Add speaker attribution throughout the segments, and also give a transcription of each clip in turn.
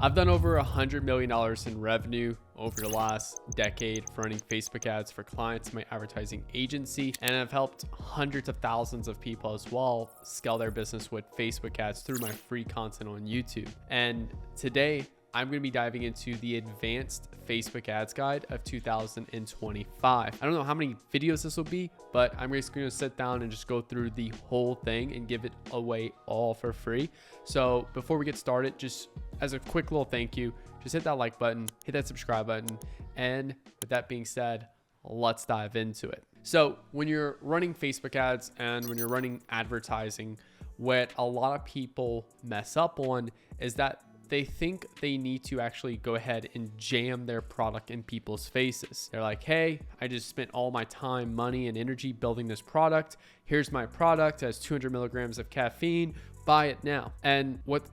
Speaker 1: I've done over $100 million in revenue over the last decade for running Facebook ads for clients in my advertising agency. And I've helped hundreds of thousands of people as well scale their business with Facebook ads through my free content on YouTube. And today, I'm going to be diving into the advanced Facebook ads guide of 2025. I don't know how many videos this will be, but I'm just going to sit down and just go through the whole thing and give it away all for free. So before we get started, just as a quick little thank you, just hit that like button, hit that subscribe button. And with that being said, let's dive into it. So when you're running Facebook ads and when you're running advertising, what a lot of people mess up on is that they think they need to actually go ahead and jam their product in people's faces. They're like, hey, I just spent all my time, money, and energy building this product. Here's my product. It has 200 milligrams of caffeine. Buy it now. And what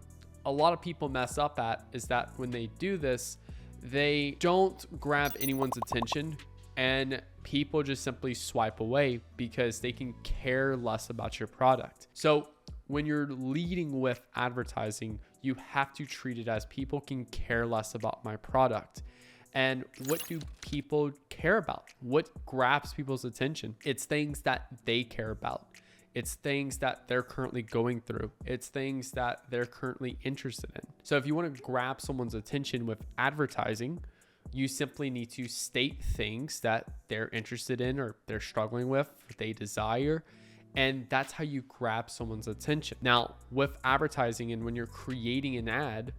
Speaker 1: a lot of people mess up at is that when they do this, they don't grab anyone's attention and people just simply swipe away because they can care less about your product. So when you're leading with advertising, you have to treat it as people can care less about my product. And what do people care about? What grabs people's attention? It's things that they care about. It's things that they're currently going through. It's things that they're currently interested in. So if you want to grab someone's attention with advertising, you simply need to state things that they're interested in or they're struggling with, or they desire. And that's how you grab someone's attention. Now, with advertising and when you're creating an ad,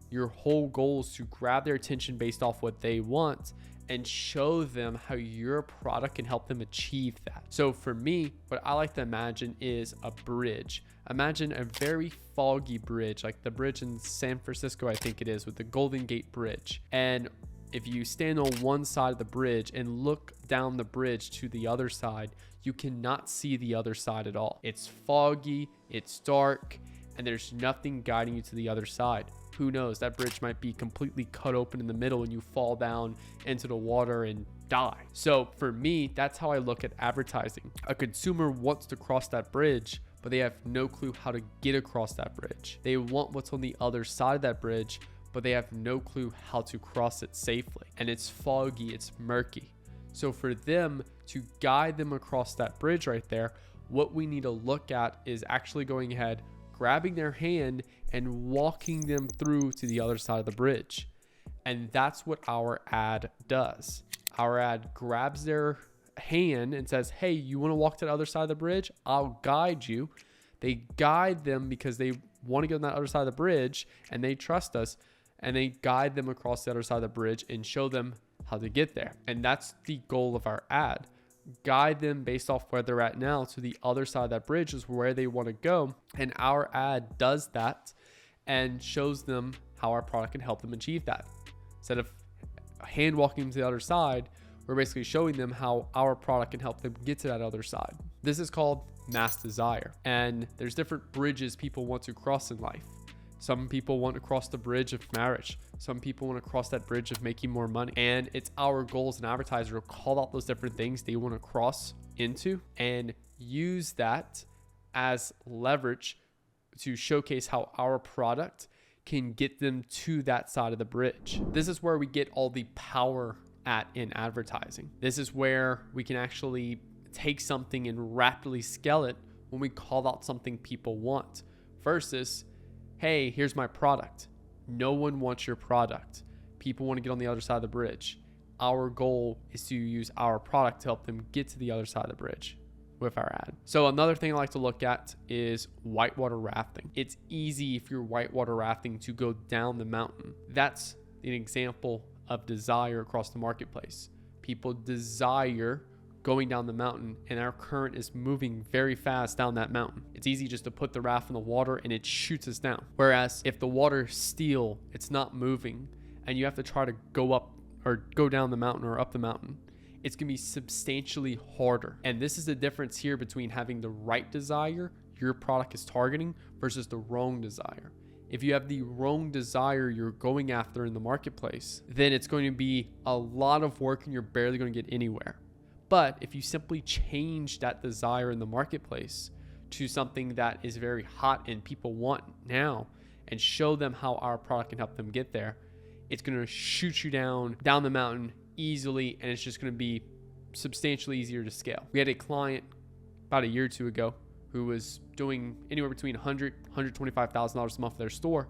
Speaker 1: your whole goal is to grab their attention based off what they want and show them how your product can help them achieve that. So for me, what I like to imagine is a bridge. Imagine a very foggy bridge, like the bridge in San Francisco, I think it is, with the Golden Gate Bridge. And if you stand on one side of the bridge and look down the bridge to the other side, you cannot see the other side at all. It's foggy, it's dark, and there's nothing guiding you to the other side. Who knows? That bridge might be completely cut open in the middle and you fall down into the water and die. So for me, that's how I look at advertising. A consumer wants to cross that bridge, but they have no clue how to get across that bridge. They want what's on the other side of that bridge, but they have no clue how to cross it safely. And it's foggy, it's murky. So for them to guide them across that bridge right there, what we need to look at is actually going ahead, grabbing their hand and walking them through to the other side of the bridge. And that's what our ad does. Our ad grabs their hand and says, hey, you want to walk to the other side of the bridge? I'll guide you. They guide them because they want to get on that other side of the bridge and they trust us. And they guide them across the other side of the bridge and show them how to get there. And that's the goal of our ad. Guide them based off where they're at now to the other side of that bridge is where they want to go. And our ad does that and shows them how our product can help them achieve that. Instead of hand walking them to the other side, we're basically showing them how our product can help them get to that other side. This is called mass desire. And there's different bridges people want to cross in life. Some people want to cross the bridge of marriage. Some people want to cross that bridge of making more money. And it's our goal as an advertiser to call out those different things they want to cross into and use that as leverage to showcase how our product can get them to that side of the bridge. This is where we get all the power at in advertising. This is where we can actually take something and rapidly scale it when we call out something people want versus, hey, here's my product. No one wants your product. People want to get on the other side of the bridge. Our goal is to use our product to help them get to the other side of the bridge with our ad. So another thing I like to look at is whitewater rafting. It's easy if you're whitewater rafting to go down the mountain. That's an example of desire across the marketplace. People desire going down the mountain and our current is moving very fast down that mountain. It's easy just to put the raft in the water and it shoots us down. Whereas if the water is still, it's not moving and you have to try to go up or go down the mountain or up the mountain, it's going to be substantially harder. And this is the difference here between having the right desire your product is targeting versus the wrong desire. If you have the wrong desire you're going after in the marketplace, then it's going to be a lot of work and you're barely going to get anywhere. But if you simply change that desire in the marketplace to something that is very hot and people want now, and show them how our product can help them get there, it's going to shoot you down the mountain easily, and it's just going to be substantially easier to scale. We had a client about a year or two ago who was doing anywhere between $100,000, $125,000 a month for their store.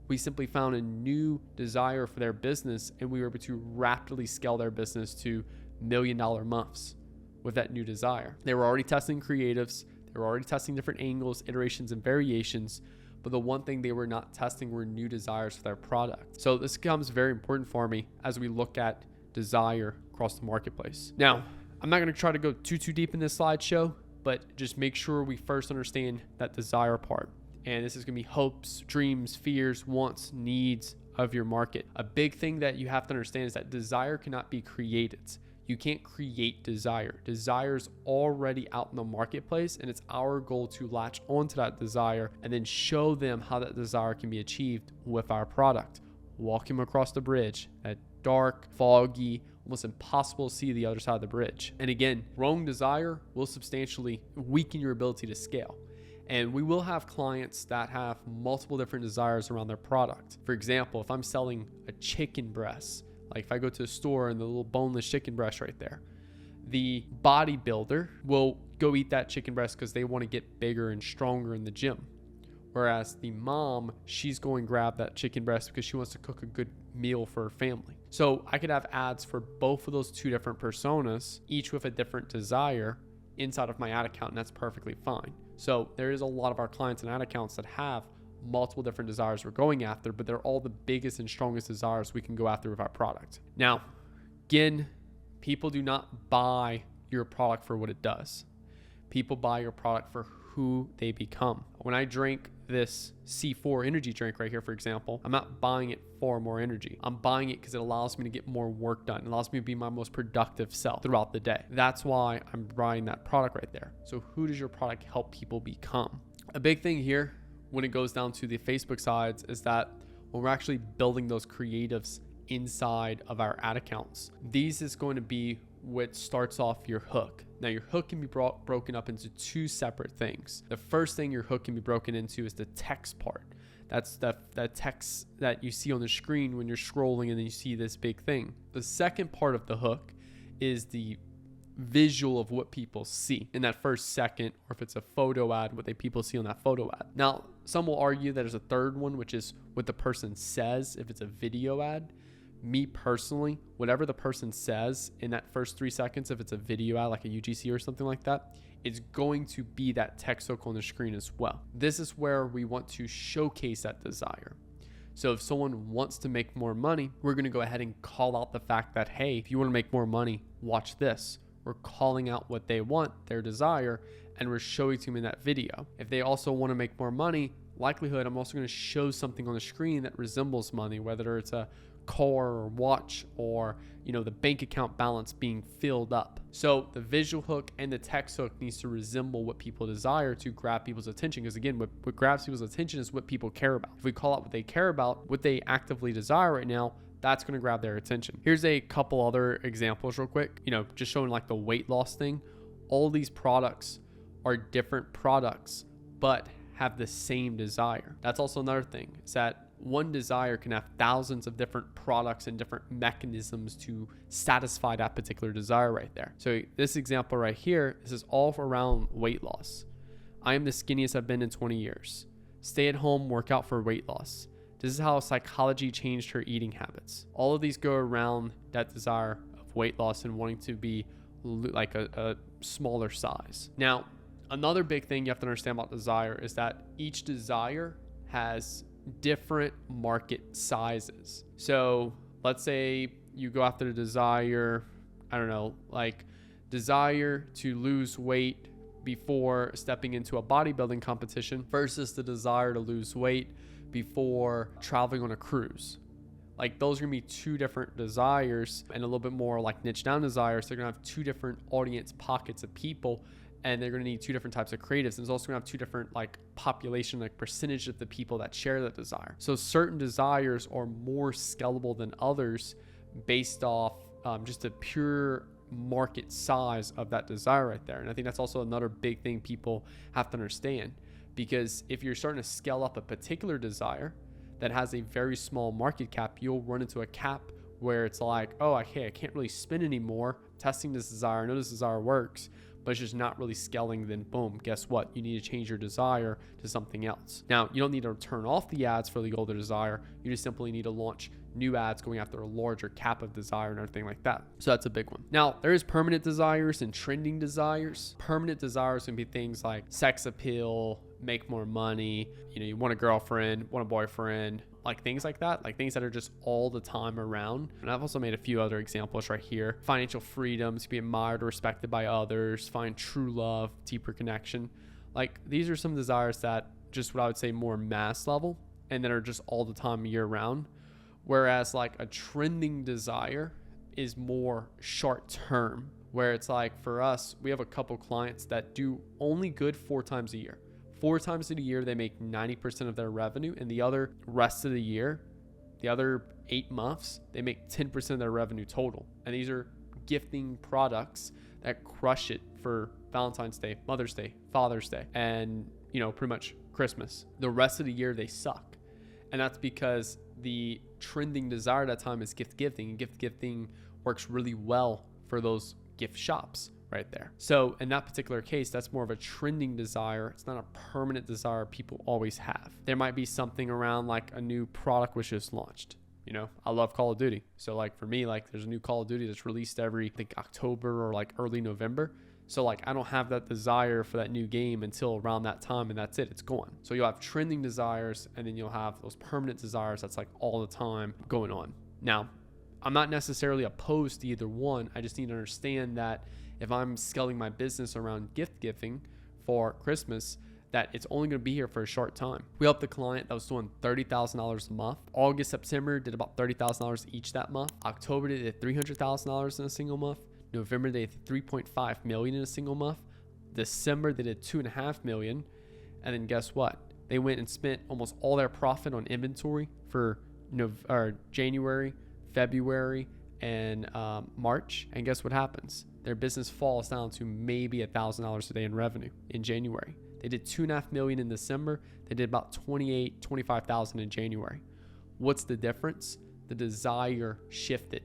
Speaker 1: We simply found a new desire for their business, and we were able to rapidly scale their business to $1 million months with that new desire. They were already testing creatives. They were already testing different angles, iterations, and variations. But the one thing they were not testing were new desires for their product. So this becomes very important for me as we look at desire across the marketplace. Now, I'm not going to try to go too deep in this slideshow, but just make sure we first understand that desire part. And this is going to be hopes, dreams, fears, wants, needs of your market. A big thing that you have to understand is that desire cannot be created. You can't create desire. Desire is already out in the marketplace, and it's our goal to latch onto that desire and then show them how that desire can be achieved with our product. Walk them across the bridge, that dark, foggy, almost impossible to see the other side of the bridge. And again, wrong desire will substantially weaken your ability to scale. And we will have clients that have multiple different desires around their product. For example, if I'm selling a chicken breast, like if I go to a store and the little boneless chicken breast right there, the bodybuilder will go eat that chicken breast because they want to get bigger and stronger in the gym. Whereas the mom, she's going to grab that chicken breast because she wants to cook a good meal for her family. So I could have ads for both of those two different personas, each with a different desire inside of my ad account, and that's perfectly fine. So there is a lot of our clients and ad accounts that have multiple different desires we're going after, but they're all the biggest and strongest desires we can go after with our product. Now, again, people do not buy your product for what it does. People buy your product for who they become. When I drink this C4 energy drink right here, for example, I'm not buying it for more energy. I'm buying it because it allows me to get more work done. It allows me to be my most productive self throughout the day. That's why I'm buying that product right there. So who does your product help people become? A big thing here when it goes down to the Facebook sides is that when we're actually building those creatives inside of our ad accounts, these is going to be what starts off your hook. Now your hook can be broken up into two separate things. The first thing your hook can be broken into is the text part. That's that text that you see on the screen when you're scrolling and then you see this big thing. The second part of the hook is the visual of what people see in that first second, or if it's a photo ad, what people see on that photo ad. Now, some will argue that there's a third one, which is what the person says if it's a video ad. Me personally, whatever the person says in that first 3 seconds, if it's a video ad like a UGC or something like that, it's going to be that text hook on the screen as well. This is where we want to showcase that desire. So if someone wants to make more money, we're going to go ahead and call out the fact that, hey, if you want to make more money, watch this. We're calling out what they want, their desire, and we're showing to them in that video. If they also want to make more money, likelihood, I'm also going to show something on the screen that resembles money, whether it's a car or watch or the bank account balance being filled up. So the visual hook and the text hook needs to resemble what people desire to grab people's attention, because again, what grabs people's attention is what people care about. If we call out what they care about, what they actively desire right now, that's going to grab their attention. Here's a couple other examples real quick, just showing like the weight loss thing. All these products are different products but have the same desire. That's also another thing, is that one desire can have thousands of different products and different mechanisms to satisfy that particular desire right there. So this example right here, this is all around weight loss. I am the skinniest I've been in 20 years. Stay at home, work out for weight loss. This is how psychology changed her eating habits. All of these go around that desire of weight loss and wanting to be like a smaller size. Now, another big thing you have to understand about desire is that each desire has different market sizes. So let's say you go after the desire, like desire to lose weight before stepping into a bodybuilding competition versus the desire to lose weight before traveling on a cruise. Like those are gonna be two different desires, and a little bit more like niche down desires. They're gonna have two different audience pockets of people, and they're going to need two different types of creatives. And it's also going to have two different population, percentage of the people that share that desire. So certain desires are more scalable than others based off just a pure market size of that desire right there. And I think that's also another big thing people have to understand. because if you're starting to scale up a particular desire that has a very small market cap, you'll run into a cap where it's like, oh, okay, I can't really spend anymore testing this desire. I know this desire works, but it's just not really scaling. Then boom, guess what? You need to change your desire to something else. Now, you don't need to turn off the ads for the older desire. You just simply need to launch new ads going after a larger cap of desire and everything like that. So that's a big one. Now, there is permanent desires and trending desires. Permanent desires can be things like sex appeal, make more money, you want a girlfriend, want a boyfriend, like things like that, like things that are just all the time around. And I've also made a few other examples right here. Financial freedom, to be admired or respected by others, find true love, deeper connection. Like these are some desires that just what I would say more mass level and that are just all the time year round. Whereas like a trending desire is more short term, where it's like for us, we have a couple clients that do only good 4 times a year. 4 times in a year, they make 90% of their revenue, and the other rest of the year, the other 8 months, they make 10% of their revenue total. And these are gifting products that crush it for Valentine's Day, Mother's Day, Father's Day, and pretty much Christmas. The rest of the year, they suck. And that's because the trending desire at that time is gift giving, and gift giving works really well for those gift shops right there. So in that particular case, that's more of a trending desire. It's not a permanent desire people always have. There might be something around like a new product was just launched. I love Call of Duty. So like for me, like there's a new Call of Duty that's released every, I think October or like early November. So like I don't have that desire for that new game until around that time, and that's it, it's gone. So you'll have trending desires, and then you'll have those permanent desires that's like all the time going on. Now, I'm not necessarily opposed to either one. I just need to understand that if I'm scaling my business around gift giving for Christmas, that it's only going to be here for a short time. We helped the client that was doing $30,000 a month. August, September did about $30,000 each that month. October they did $300,000 in a single month. November they did $3.5 million in a single month. December they did $2.5 million. And then guess what? They went and spent almost all their profit on inventory for January, February, and March. And guess what happens? Their business falls down to maybe $1,000 a day in revenue in January. They did $2.5 million in December. They did about $25,000 in January. What's the difference? The desire shifted.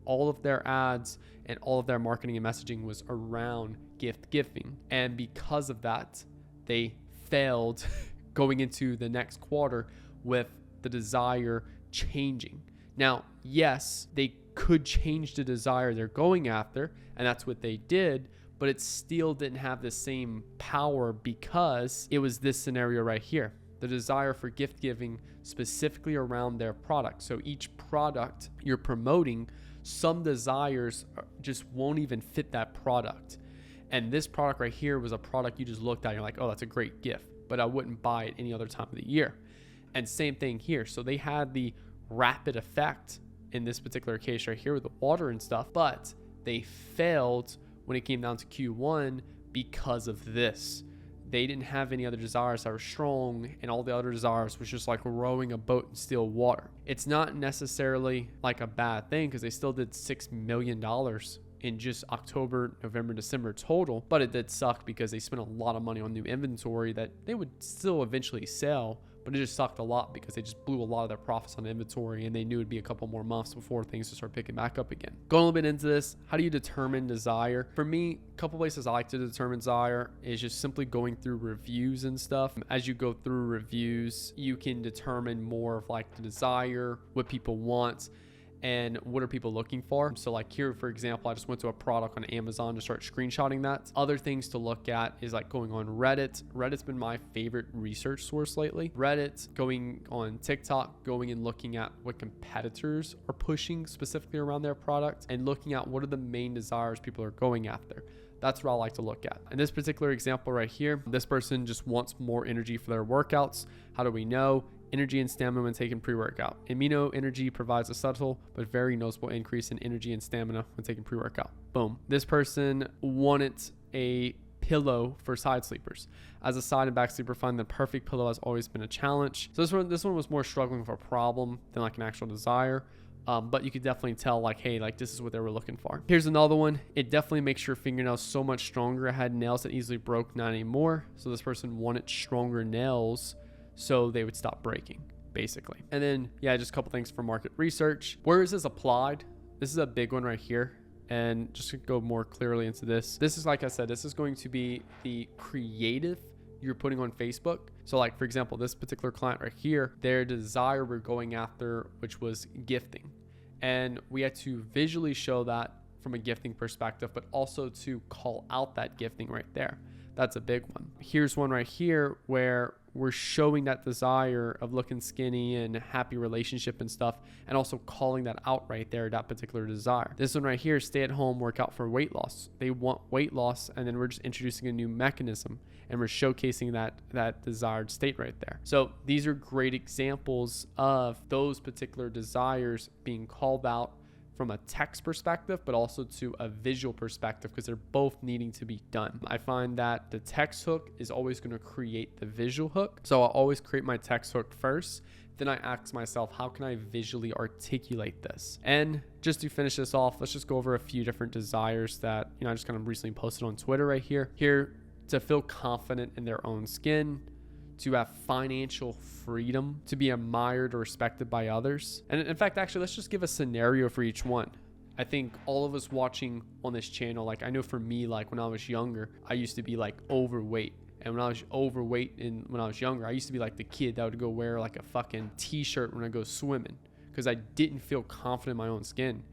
Speaker 1: All of their ads and all of their marketing and messaging was around gift giving. And because of that, they failed going into the next quarter with the desire changing. Now, yes, they could change the desire they're going after, and that's what they did, but it still didn't have the same power because it was this scenario right here. The desire for gift giving specifically around their product. So each product you're promoting, some desires just won't even fit that product. And this product right here was a product you just looked at and you're like, oh, that's a great gift, but I wouldn't buy it any other time of the year. And same thing here. So they had the rapid effect in this particular case right here with the water and stuff, but they failed when it came down to Q1 because of this. They didn't have any other desires that were strong, and all the other desires was just like rowing a boat in still water. It's not necessarily like a bad thing because they still did $6 million in just October, November, December total, but it did suck because they spent a lot of money on new inventory that they would still eventually sell, but it just sucked a lot because they just blew a lot of their profits on inventory, and they knew it'd be a couple more months before things would start picking back up again. Going a little bit into this, how do you determine desire? For me, a couple places I like to determine desire is just simply going through reviews and stuff. As you go through reviews, you can determine more of like the desire, what people want, and what are people looking for. So like here, for example, I just went to a product on Amazon to start screenshotting that. Other things to look at is like going on Reddit. Reddit's been my favorite research source lately. Reddit, going on TikTok, going and looking at what competitors are pushing specifically around their product and looking at what are the main desires people are going after. That's what I like to look at. In this particular example right here, this person just wants more energy for their workouts. How do we know? Energy and stamina when taking pre-workout. Amino energy provides a subtle but very noticeable increase in energy and stamina when taking pre-workout. Boom. This person wanted a pillow for side sleepers. As a side and back sleeper, finding the perfect pillow has always been a challenge. So this one was more struggling for a problem than like an actual desire. But you could definitely tell like, hey, like this is what they were looking for. Here's another one. It definitely makes your fingernails so much stronger. I had nails that easily broke, not anymore. So this person wanted stronger nails so they would stop breaking, basically. And then, yeah, just a couple things for market research. Where is this applied? This is a big one right here. And just to go more clearly into this, this is, like I said, this is going to be the creative you're putting on Facebook. So like, for example, this particular client right here, their desire we're going after, which was gifting. And we had to visually show that from a gifting perspective, but also to call out that gifting right there. That's a big one. Here's one right here where we're showing that desire of looking skinny and happy relationship and stuff, and also calling that out right there, that particular desire. This one right here, stay at home, work out for weight loss. They want weight loss, and then we're just introducing a new mechanism and we're showcasing that desired state right there. So these are great examples of those particular desires being called out from a text perspective, but also to a visual perspective, because they're both needing to be done. I find that the text hook is always going to create the visual hook. So I'll always create my text hook first. Then I ask myself, how can I visually articulate this? And just to finish this off, let's just go over a few different desires that, I just kind of recently posted on Twitter right here. Here, to feel confident in their own skin, to have financial freedom, to be admired or respected by others. And in fact, actually, let's just give a scenario for each one. I think all of us watching on this channel, like I know for me, like when I was younger, I used to be like overweight. And when I was overweight and when I was younger, I used to be like the kid that would go wear like a fucking t-shirt when I go swimming because I didn't feel confident in my own skin.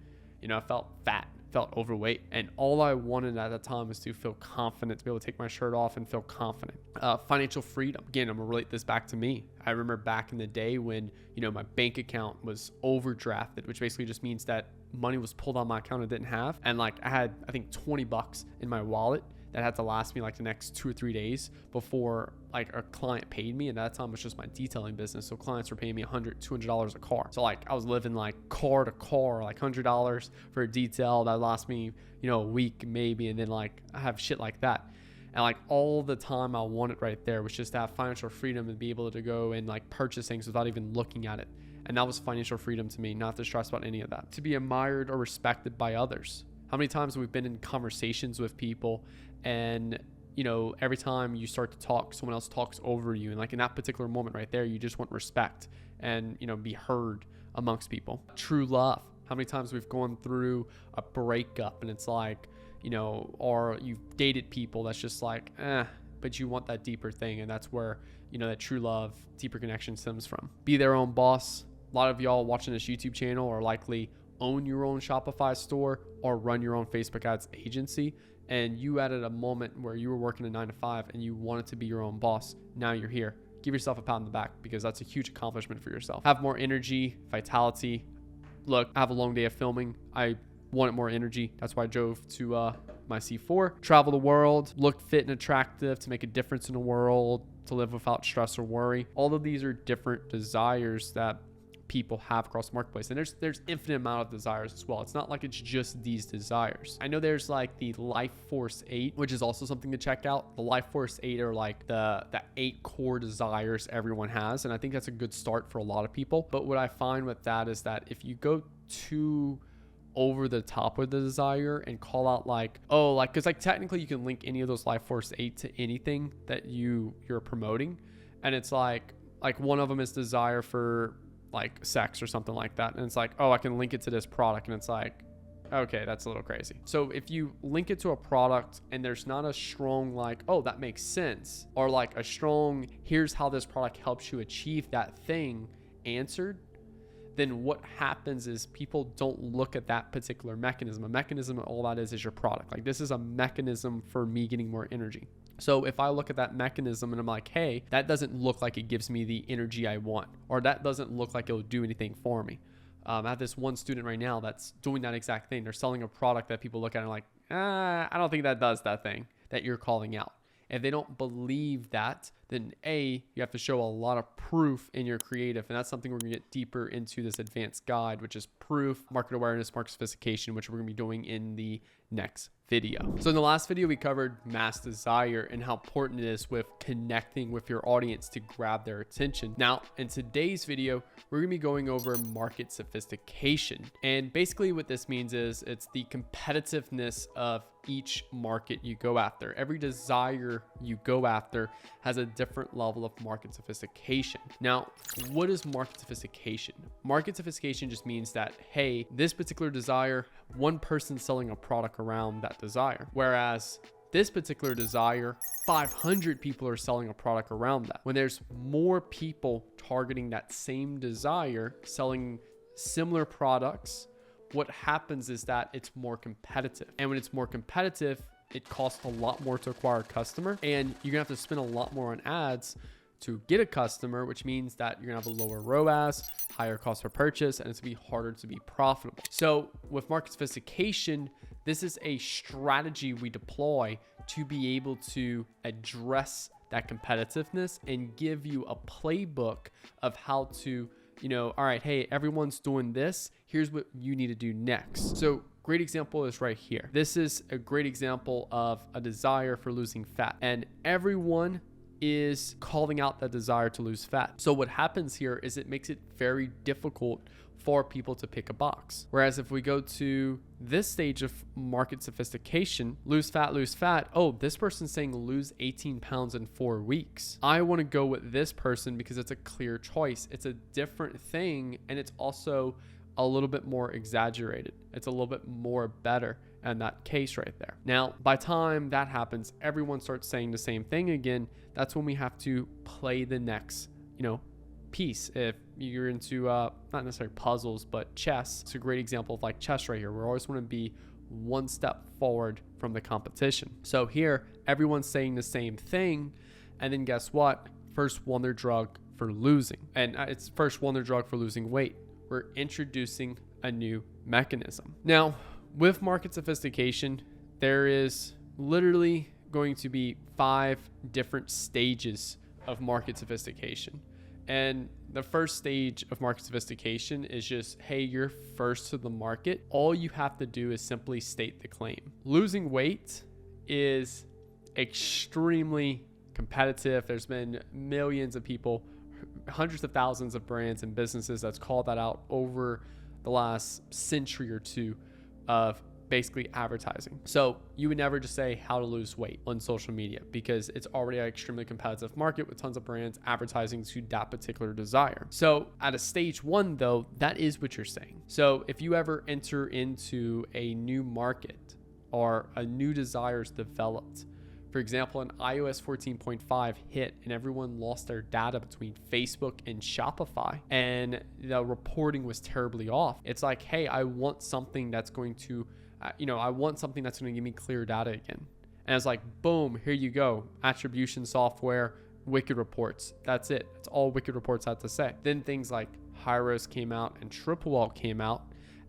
Speaker 1: I felt fat, felt overweight, and all I wanted at that time was to feel confident, to be able to take my shirt off and feel confident. Financial freedom. Again, I'm gonna relate this back to me. I remember back in the day when, my bank account was overdrafted, which basically just means that money was pulled on my account I didn't have. And like I had, I think $20 in my wallet that had to last me like the next 2 or 3 days before like a client paid me. And at that time it was just my detailing business. So clients were paying me $100, $200 a car. So like I was living like car to car, like $100 for a detail that lost me, a week maybe. And then like I have shit like that. And like all the time I wanted right there was just to have financial freedom and be able to go and like purchase things without even looking at it. And that was financial freedom to me, not to stress about any of that. To be admired or respected by others. How many times have we been in conversations with people and, every time you start to talk, someone else talks over you. And like in that particular moment right there, you just want respect and, be heard amongst people. True love. How many times we've gone through a breakup and it's like, or you've dated people that's just like, but you want that deeper thing. And that's where, that true love, deeper connection stems from. Be their own boss. A lot of y'all watching this YouTube channel are likely own your own Shopify store or run your own Facebook ads agency. And you at a moment where you were working a 9-to-5 and you wanted to be your own boss. Now you're here. Give yourself a pat on the back because that's a huge accomplishment for yourself. Have more energy, vitality. Look, I have a long day of filming. I wanted more energy. That's why I drove to my C4. Travel the world, look fit and attractive to make a difference in the world, to live without stress or worry. All of these are different desires that people have across the marketplace, and there's infinite amount of desires as well. It's not like it's just these desires. I know there's like the Life Force 8, which is also something to check out. The Life Force 8 are like the 8 core desires everyone has, and I think that's a good start for a lot of people. But what I find with that is that if you go too over the top with the desire and call out like, because like technically you can link any of those Life Force 8 to anything that you're promoting, and it's like one of them is desire for like sex or something like that, and it's like, I can link it to this product, and it's like, okay, that's a little crazy. So if you link it to a product and there's not a strong like, that makes sense, or like a strong, here's how this product helps you achieve that thing answered, then what happens is people don't look at that particular mechanism. A mechanism, all that is your product. Like this is a mechanism for me getting more energy. So if I look at that mechanism and I'm like, hey, that doesn't look like it gives me the energy I want, or that doesn't look like it'll do anything for me. I have this one student right now that's doing that exact thing. They're selling a product that people look at and are like, I don't think that does that thing that you're calling out. If they don't believe that, then A, you have to show a lot of proof in your creative. And that's something we're gonna get deeper into this advanced guide, which is proof, market awareness, market sophistication, which we're gonna be doing in the next video. So in the last video, we covered mass desire and how important it is with connecting with your audience to grab their attention. Now, in today's video, we're gonna be going over market sophistication. And basically what this means is it's the competitiveness of each market you go after. Every desire you go after has a different level of market sophistication. Now, what is market sophistication? Market sophistication just means that, hey, this particular desire, one person selling a product around that desire. Whereas this particular desire, 500 people are selling a product around that. When there's more people targeting that same desire, selling similar products, what happens is that it's more competitive. And when it's more competitive, it costs a lot more to acquire a customer, and you're gonna have to spend a lot more on ads to get a customer, which means that you're gonna have a lower ROAS, higher cost per purchase, and it's gonna be harder to be profitable. So with market sophistication, this is a strategy we deploy to be able to address that competitiveness and give you a playbook of how to, all right, hey, everyone's doing this. Here's what you need to do next. So great example is right here. This is a great example of a desire for losing fat, and everyone is calling out that desire to lose fat. So what happens here is it makes it very difficult for people to pick a box. Whereas if we go to this stage of market sophistication, lose fat. Oh, this person's saying lose 18 pounds in 4 weeks. I want to go with this person because it's a clear choice. It's a different thing, and it's also a little bit more exaggerated. It's a little bit more better in that case right there. Now, by the time that happens, everyone starts saying the same thing again. That's when we have to play the next, piece. If you're into not necessarily puzzles, but chess, it's a great example of like chess right here. We always want to be one step forward from the competition. So here, everyone's saying the same thing, and then guess what? First wonder drug for losing, and it's first wonder drug for losing weight. We're introducing a new mechanism. Now, with market sophistication, there is literally going to be 5 different stages of market sophistication. And the first stage of market sophistication is just, hey, you're first to the market. All you have to do is simply state the claim. Losing weight is extremely competitive. There's been millions of people, hundreds of thousands of brands and businesses that's called that out over the last century or two of basically advertising. So you would never just say how to lose weight on social media because it's already an extremely competitive market with tons of brands advertising to that particular desire. So at a stage 1 though, that is what you're saying. So if you ever enter into a new market or a new desire is developed, for example, an iOS 14.5 hit and everyone lost their data between Facebook and Shopify and the reporting was terribly off. It's like, hey, I want something that's going to I want something that's going to give me clear data again. And it's like, boom, here you go. Attribution software, Wicked Reports. That's it. That's all Wicked Reports had to say. Then things like ROAS came out and Triple came out.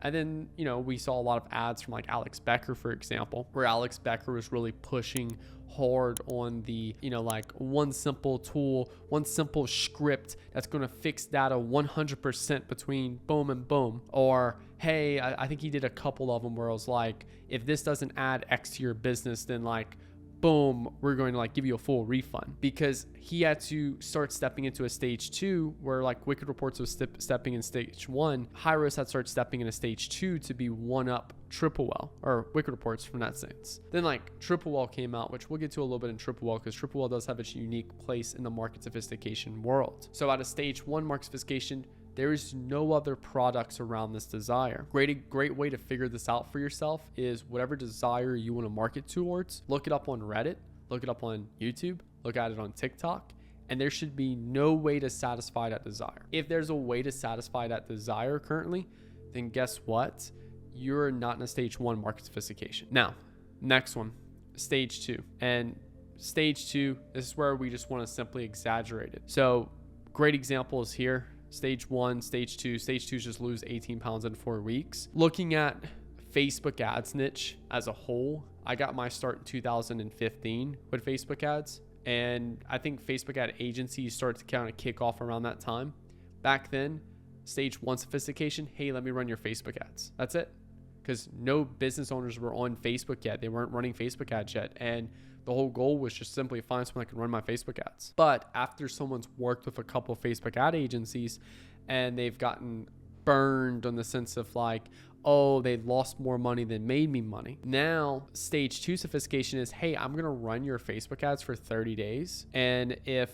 Speaker 1: And then, we saw a lot of ads from like Alex Becker, for example, where Alex Becker was really pushing hard on the, like one simple tool, one simple script that's going to fix data 100% between boom and boom. Or, hey, I think he did a couple of them where it was like, if this doesn't add X to your business, then like, boom, we're going to like give you a full refund, because he had to start stepping into a stage 2 where like Wicked Reports was stepping in stage 1. ROAS had started stepping in a stage 2 to be one up Triple or Wicked Reports from that sense. Then like Triple came out, which we'll get to a little bit in Triple because Triple does have its unique place in the market sophistication world. So at a stage 1 market sophistication, there is no other products around this desire. Great way to figure this out for yourself is whatever desire you want to market towards, look it up on Reddit, look it up on YouTube, look at it on TikTok, and there should be no way to satisfy that desire. If there's a way to satisfy that desire currently, then guess what? You're not in a stage 1 market sophistication. Now, next one, stage 2. And stage 2, this is where we just want to simply exaggerate it. So great example is here. Stage 1, stage 2. Stage 2 is just lose 18 pounds in 4 weeks. Looking at Facebook ads niche as a whole, I got my start in 2015 with Facebook ads. And I think Facebook ad agencies started to kind of kick off around that time. Back then, stage 1 sophistication, hey, let me run your Facebook ads. That's it. Because no business owners were on Facebook yet. They weren't running Facebook ads yet. And the whole goal was just simply find someone that can run my Facebook ads. But after someone's worked with a couple of Facebook ad agencies and they've gotten burned on the sense of like, oh, they lost more money than made me money. Now, stage 2 sophistication is, hey, I'm going to run your Facebook ads for 30 days. And if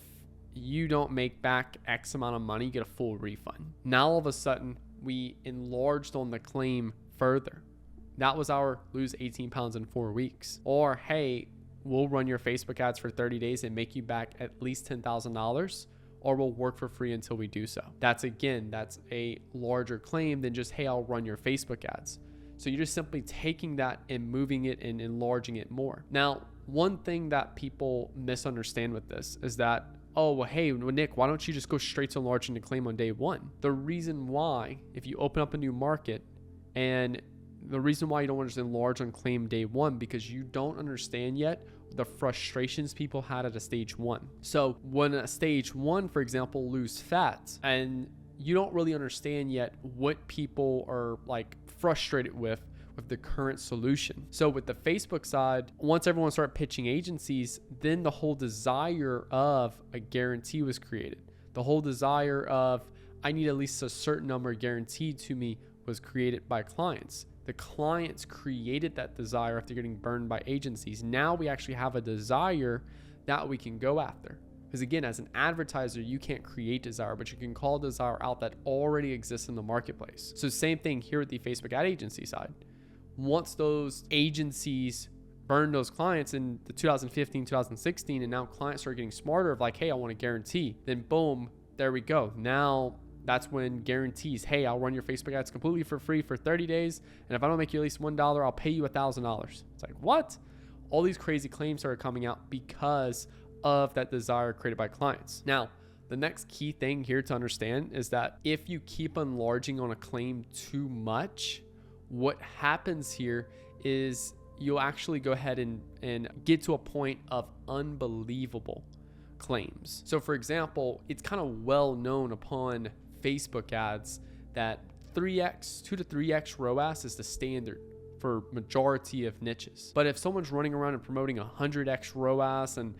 Speaker 1: you don't make back X amount of money, you get a full refund. Now, all of a sudden, we enlarged on the claim further. That was our lose 18 pounds in 4 weeks. Or, hey, we'll run your Facebook ads for 30 days and make you back at least $10,000, or we'll work for free until we do so. That's a larger claim than just, hey, I'll run your Facebook ads. So you're just simply taking that and moving it and enlarging it more. Now, one thing that people misunderstand with this is that, oh, well, hey, Nick, why don't you just go straight to enlarging the claim on day 1? The reason why, if you open up a new market, and the reason why you don't want to just enlarge on claim day 1, because you don't understand yet the frustrations people had at a stage 1. So when a stage 1, for example, lose fat, and you don't really understand yet what people are like frustrated with the current solution. So with the Facebook side, once everyone started pitching agencies, then the whole desire of a guarantee was created. The whole desire of, I need at least a certain number guaranteed to me, was created by clients. The clients created that desire after getting burned by agencies. Now we actually have a desire that we can go after. Because again, as an advertiser, you can't create desire, but you can call desire out that already exists in the marketplace. So same thing here with the Facebook ad agency side. Once those agencies burned those clients in the 2015, 2016, and now clients are getting smarter of like, hey, I want a guarantee, then boom, there we go. Now that's when guarantees, hey, I'll run your Facebook ads completely for free for 30 days. And if I don't make you at least $1, I'll pay you $1,000. It's like, what? All these crazy claims started coming out because of that desire created by clients. Now, the next key thing here to understand is that if you keep enlarging on a claim too much, what happens here is you'll actually go ahead and get to a point of unbelievable claims. So for example, it's kind of well known upon Facebook ads that 2 to 3x ROAS is the standard for majority of niches. But if someone's running around and promoting 100x ROAS and,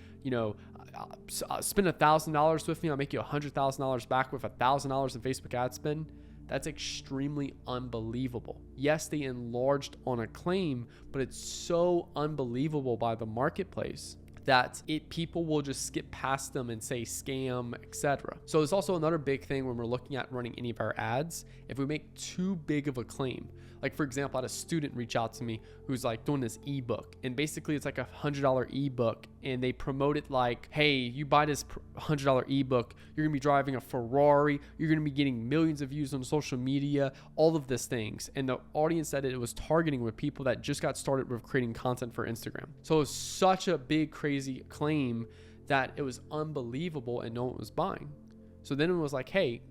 Speaker 1: spend $1,000 with me, I'll make you $100,000 back with $1,000 in Facebook ad spend, that's extremely unbelievable. Yes, they enlarged on a claim, but it's so unbelievable by the marketplace that people will just skip past them and say scam, etc. So there's also another big thing when we're looking at running any of our ads. If we make too big of a claim, like for example, I had a student reach out to me who's like doing this ebook, and basically it's like a $100 ebook, and they promote it like, hey, you buy this $100 ebook, you're gonna be driving a Ferrari, you're gonna be getting millions of views on social media, all of these things. And the audience that it was targeting were people that just got started with creating content for Instagram. So it was such a big, crazy claim that it was unbelievable and no one was buying. So then it was like, hey,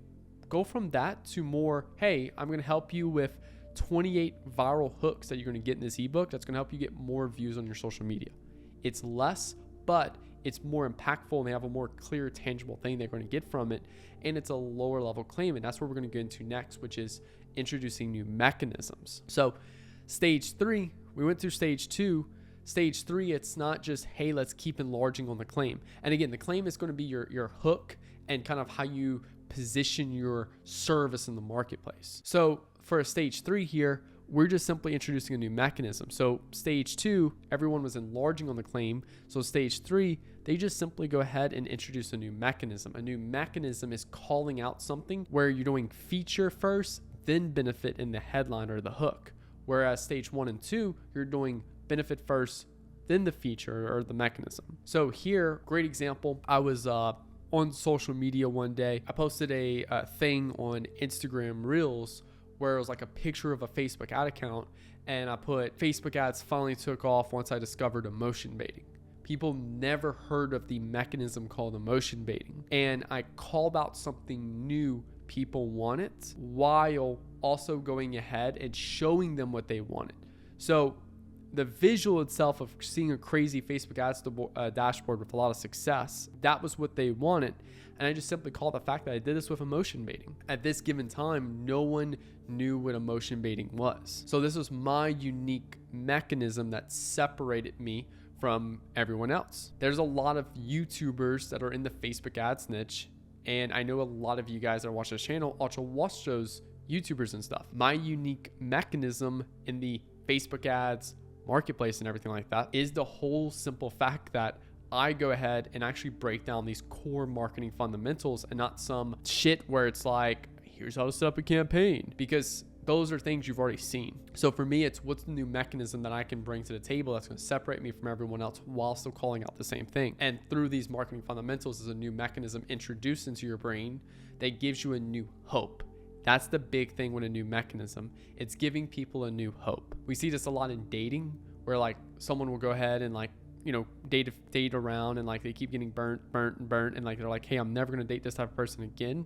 Speaker 1: go from that to more, hey, I'm gonna help you with 28 viral hooks that you're going to get in this ebook that's going to help you get more views on your social media. It's less, but it's more impactful, and they have a more clear, tangible thing they're going to get from it, and it's a lower level claim. And that's what we're going to get into next, which is introducing new mechanisms. So stage 3, we went through stage 2. Stage 3, it's not just, hey, let's keep enlarging on the claim. And again, the claim is going to be your hook and kind of how you position your service in the marketplace. So for a stage 3 here, we're just simply introducing a new mechanism. So stage 2, everyone was enlarging on the claim. So stage 3, they just simply go ahead and introduce a new mechanism. A new mechanism is calling out something where you're doing feature first, then benefit in the headline or the hook. Whereas stage 1 and 2, you're doing benefit first, then the feature or the mechanism. So here, great example. I was on social media one day. I posted a thing on Instagram Reels where it was like a picture of a Facebook ad account, and I put Facebook ads finally took off once I discovered emotion baiting. People never heard of the mechanism called emotion baiting, and I called out something new people wanted while also going ahead and showing them what they wanted. So the visual itself of seeing a crazy Facebook ads dashboard with a lot of success, that was what they wanted. And I just simply call the fact that I did this with emotion baiting. At this given time, no one knew what emotion baiting was. So this was my unique mechanism that separated me from everyone else. There's a lot of YouTubers that are in the Facebook ads niche, and I know a lot of you guys that are watching this channel also watch those YouTubers and stuff. My unique mechanism in the Facebook ads marketplace and everything like that is the whole simple fact that I go ahead and actually break down these core marketing fundamentals and not some shit where it's like, here's how to set up a campaign, because those are things you've already seen. So for me, it's what's the new mechanism that I can bring to the table that's going to separate me from everyone else while still calling out the same thing. And through these marketing fundamentals is a new mechanism introduced into your brain that gives you a new hope. That's the big thing with a new mechanism. It's giving people a new hope. We see this a lot in dating, where like someone will go ahead and like, you know, date around, and like they keep getting burnt, and like they're like, hey, I'm never gonna date this type of person again.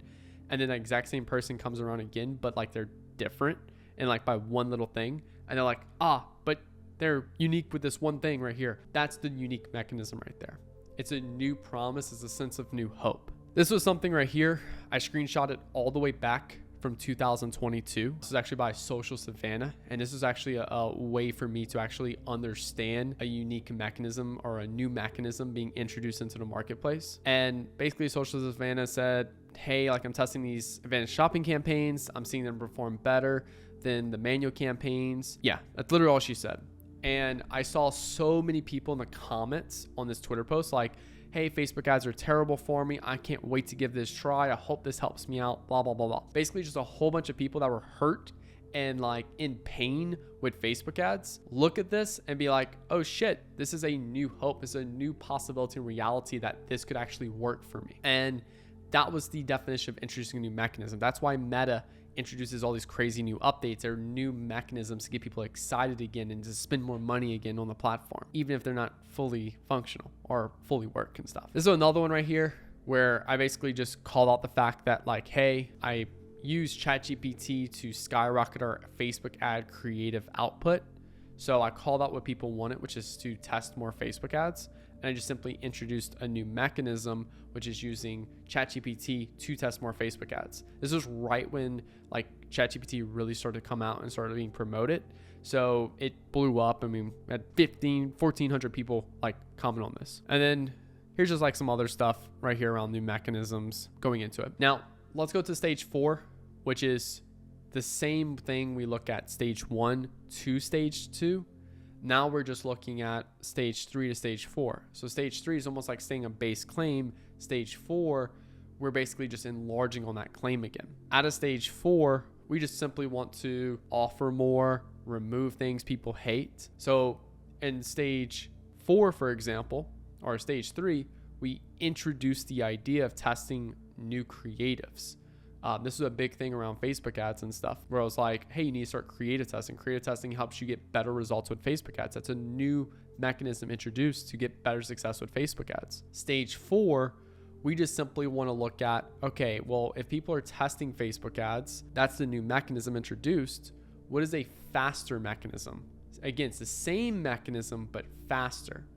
Speaker 1: And then the exact same person comes around again, but like they're different and like by one little thing, and they're like, but they're unique with this one thing right here. That's the unique mechanism right there. It's a new promise. It's a sense of new hope. This was something right here. I screenshotted all the way back from 2022. This is actually by Social Savannah, and this is actually a way for me to actually understand a unique mechanism or a new mechanism being introduced into the marketplace. And basically Social Savannah said, hey, like I'm testing these advanced shopping campaigns, I'm seeing them perform better than the manual campaigns. Yeah, that's literally all she said. And I saw so many people in the comments on this Twitter post like, hey, Facebook ads are terrible for me. I can't wait to give this a try. I hope this helps me out, blah, blah, blah, blah. Basically just a whole bunch of people that were hurt and like in pain with Facebook ads look at this and be like, oh shit, this is a new hope. It's a new possibility and reality that this could actually work for me. And that was the definition of introducing a new mechanism. That's why Meta introduces all these crazy new updates or new mechanisms to get people excited again and to spend more money again on the platform, even if they're not fully functional or fully work and stuff. This is another one right here where I basically just called out the fact that like, hey, I use ChatGPT to skyrocket our Facebook ad creative output. So I called out what people wanted, which is to test more Facebook ads. And I just simply introduced a new mechanism, which is using ChatGPT to test more Facebook ads. This was right when like ChatGPT really started to come out and started being promoted. So it blew up. I mean, had 1,400 people like comment on this. And then here's just like some other stuff right here around new mechanisms going into it. Now, let's go to stage 4, which is the same thing we look at stage 1 to stage 2. Now we're just looking at stage 3 to stage 4. So stage 3 is almost like saying a base claim. Stage 4, we're basically just enlarging on that claim again. At a stage 4, we just simply want to offer more, remove things people hate. So in stage 4, for example, or stage 3, we introduce the idea of testing new creatives. This is a big thing around Facebook ads and stuff, where I was like, hey, you need to start creative testing. Creative testing helps you get better results with Facebook ads. That's a new mechanism introduced to get better success with Facebook ads. Stage 4, we just simply want to look at, okay, well, if people are testing Facebook ads, that's the new mechanism introduced. What is a faster mechanism? Again, it's the same mechanism, but faster.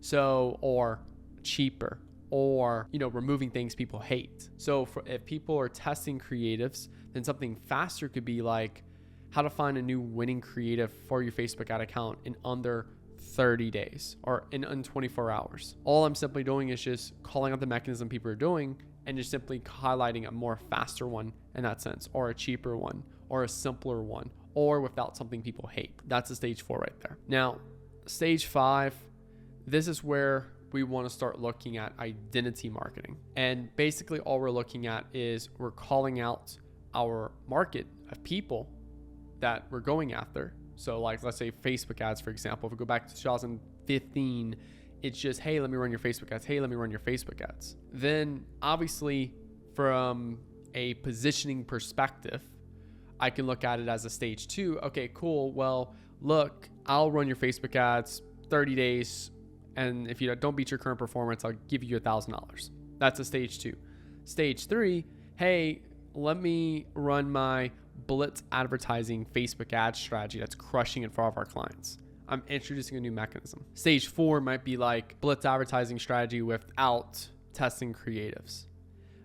Speaker 1: So, or cheaper, or, you know, removing things people hate. So if people are testing creatives, then something faster could be like how to find a new winning creative for your Facebook ad account in under 30 days or in 24 hours. All I'm simply doing is just calling out the mechanism people are doing and just simply highlighting a more faster one in that sense, or a cheaper one, or a simpler one, or without something people hate. That's a stage 4 right there. Now, stage 5, this is where we want to start looking at identity marketing. And basically all we're looking at is we're calling out our market of people that we're going after. So like, let's say Facebook ads, for example, if we go back to 2015, it's just, hey, let me run your Facebook ads. Hey, let me run your Facebook ads. Then obviously from a positioning perspective, I can look at it as a stage 2. Okay, cool. Well, look, I'll run your Facebook ads 30 days. And if you don't beat your current performance, I'll give you $1,000. That's a stage 2. Stage 3, hey, let me run my blitz advertising Facebook ad strategy that's crushing it for all of our clients. I'm introducing a new mechanism. Stage 4 might be like blitz advertising strategy without testing creatives.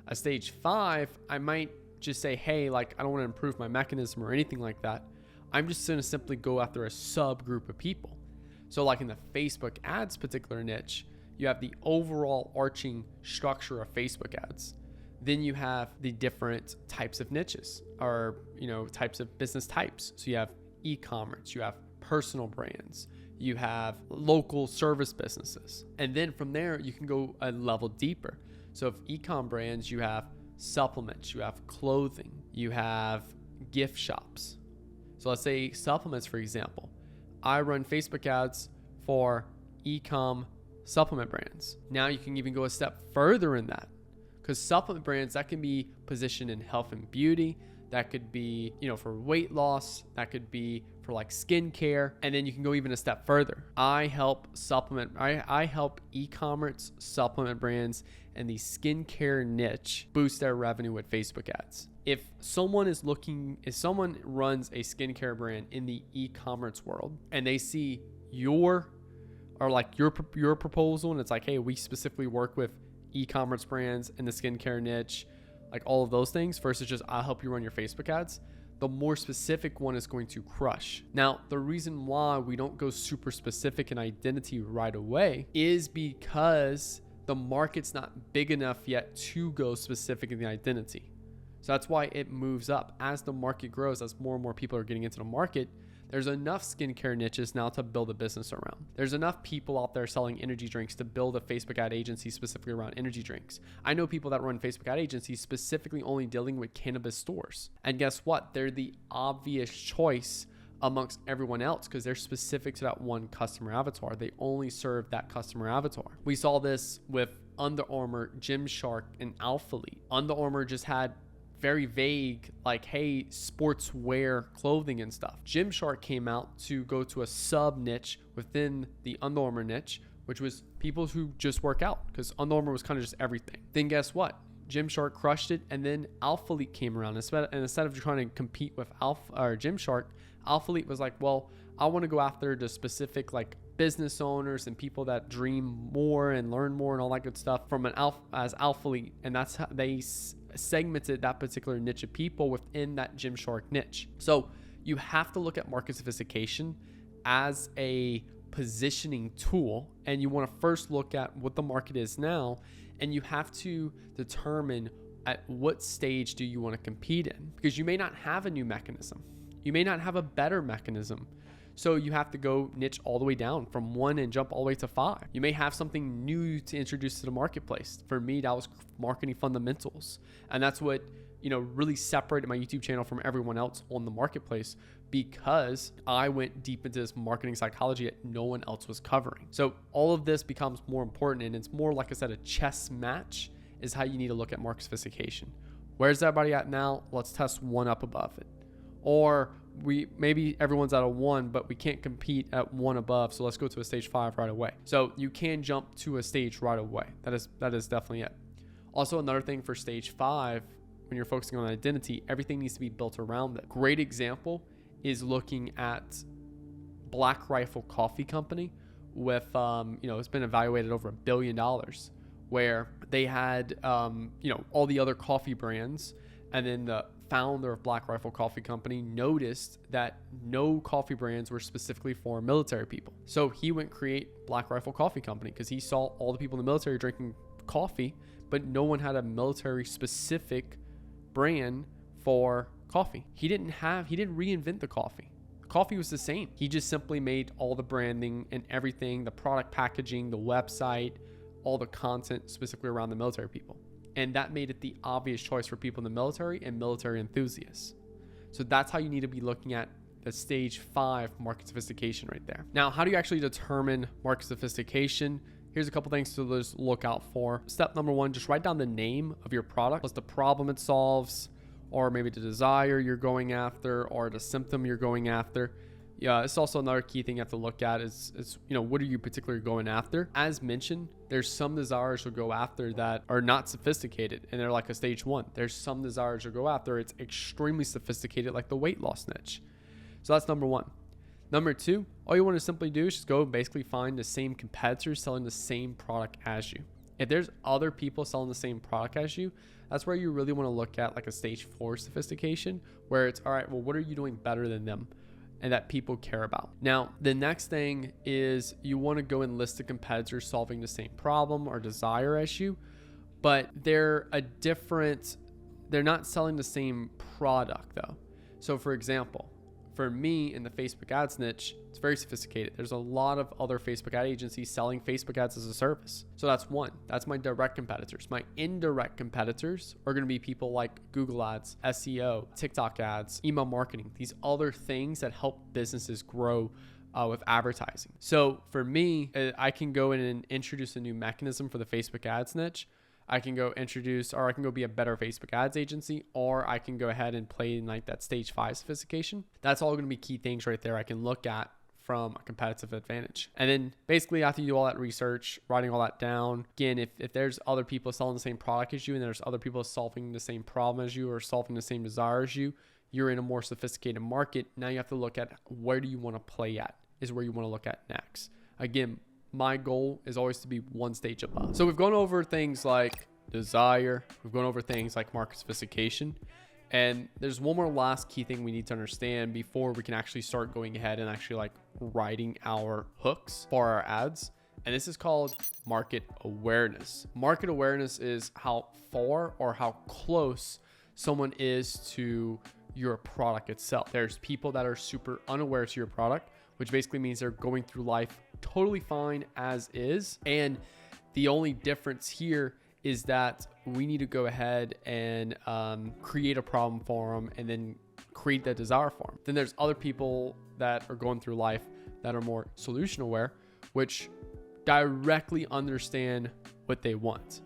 Speaker 1: At stage 5, I might just say, hey, like, I don't want to improve my mechanism or anything like that. I'm just going to simply go after a subgroup of people. So like in the Facebook ads particular niche, you have the overall arching structure of Facebook ads. Then you have the different types of niches or, types of business types. So you have e-commerce, you have personal brands, you have local service businesses. And then from there, you can go a level deeper. So if e-com brands, you have supplements, you have clothing, you have gift shops. So let's say supplements, for example. I run Facebook ads for e-com supplement brands. Now you can even go a step further in that, because supplement brands, that can be positioned in health and beauty. That could be, for weight loss. That could be for like skincare. And then you can go even a step further. I help e-commerce supplement brands and the skincare niche boost their revenue with Facebook ads. If someone runs a skincare brand in the e-commerce world and they see your proposal, and it's like, hey, we specifically work with e-commerce brands in the skincare niche, like all of those things, versus just I'll help you run your Facebook ads, the more specific one is going to crush. Now, the reason why we don't go super specific in identity right away is because the market's not big enough yet to go specific in the identity. So that's why it moves up as the market grows, as more and more people are getting into the market. There's enough skincare niches now to build a business around. There's enough people out there selling energy drinks to build a Facebook ad agency specifically around energy drinks. I know people that run Facebook ad agencies specifically only dealing with cannabis stores. And guess what? They're the obvious choice amongst everyone else because they're specific to that one customer avatar. They only serve that customer avatar. We saw this with Under Armour, Gymshark, and Alpha Elite. Under Armour just had very vague, like, hey, sportswear clothing and stuff. Gymshark came out to go to a sub niche within the Under Armour niche, which was people who just work out, because Under Armour was kind of just everything. Then guess what? Gymshark crushed it, and then Alpha Elite came around. And instead of trying to compete with Gymshark, Alpha Elite was like, well, I want to go after the specific like business owners and people that dream more and learn more and all that good stuff from Alpha Elite, and that's how they segmented that particular niche of people within that Gymshark niche. So you have to look at market sophistication as a positioning tool, and you want to first look at what the market is now, and you have to determine at what stage do you want to compete in, because you may not have a new mechanism. You may not have a better mechanism. So you have to go niche all the way down from 1 and jump all the way to 5. You may have something new to introduce to the marketplace. For me, that was marketing fundamentals. And that's what, really separated my YouTube channel from everyone else on the marketplace, because I went deep into this marketing psychology that no one else was covering. So all of this becomes more important, and it's more, like I said, a chess match is how you need to look at market sophistication. Where's everybody at now? Let's test one up above it. Or maybe everyone's at a 1, but we can't compete at 1 above, so let's go to a stage 5 right away. So you can jump to a stage right away. That is definitely it. Also, another thing for stage 5, when you're focusing on identity, everything needs to be built around it. Great example is looking at Black Rifle Coffee Company with, it's been evaluated over $1 billion, where they had, all the other coffee brands, and then the founder of Black Rifle Coffee Company noticed that no coffee brands were specifically for military people. So he went create Black Rifle Coffee Company because he saw all the people in the military drinking coffee, but no one had a military specific brand for coffee. He didn't reinvent the coffee. The coffee was the same. He just simply made all the branding and everything, the product packaging, the website, all the content specifically around the military people. And that made it the obvious choice for people in the military and military enthusiasts. So that's how you need to be looking at the stage 5 market sophistication right there. Now, how do you actually determine market sophistication? Here's a couple things to just look out for. Step number 1, just write down the name of your product, plus the problem it solves, or maybe the desire you're going after, or the symptom you're going after. Yeah, it's also another key thing you have to look at is what are you particularly going after? As mentioned, there's some desires you'll go after that are not sophisticated, and they're like a stage 1. There's some desires you'll go after, it's extremely sophisticated, like the weight loss niche. So that's number 1. Number two, all you want to simply do is just go basically find the same competitors selling the same product as you. If there's other people selling the same product as you, that's where you really want to look at like a stage 4 sophistication, where it's all right, well, what are you doing better than them and that people care about? Now, the next thing is you want to go and list the competitors solving the same problem or desire as you, but they're not selling the same product though. So for example, for me in the Facebook ads niche, it's very sophisticated. There's a lot of other Facebook ad agencies selling Facebook ads as a service. So that's one. That's my direct competitors. My indirect competitors are going to be people like Google ads, SEO, TikTok ads, email marketing, these other things that help businesses grow with advertising. So for me, I can go in and introduce a new mechanism for the Facebook ads niche. I can go be a better Facebook ads agency, or I can go ahead and play in like that stage 5 sophistication. That's all going to be key things right there I can look at from a competitive advantage. And then basically after you do all that research, writing all that down, again, if there's other people selling the same product as you and there's other people solving the same problem as you or solving the same desire as you, you're in a more sophisticated market. Now you have to look at where do you want to play at is where you want to look at next. Again, my goal is always to be one stage above. So we've gone over things like desire. We've gone over things like market sophistication. And there's one more last key thing we need to understand before we can actually start going ahead and actually like writing our hooks for our ads. And this is called market awareness. Market awareness is how far or how close someone is to your product itself. There's people that are super unaware to your product, which basically means they're going through life totally fine as is. And the only difference here is that we need to go ahead and create a problem for them and then create that desire for them. Then there's other people that are going through life that are more solution aware, which directly understand what they want.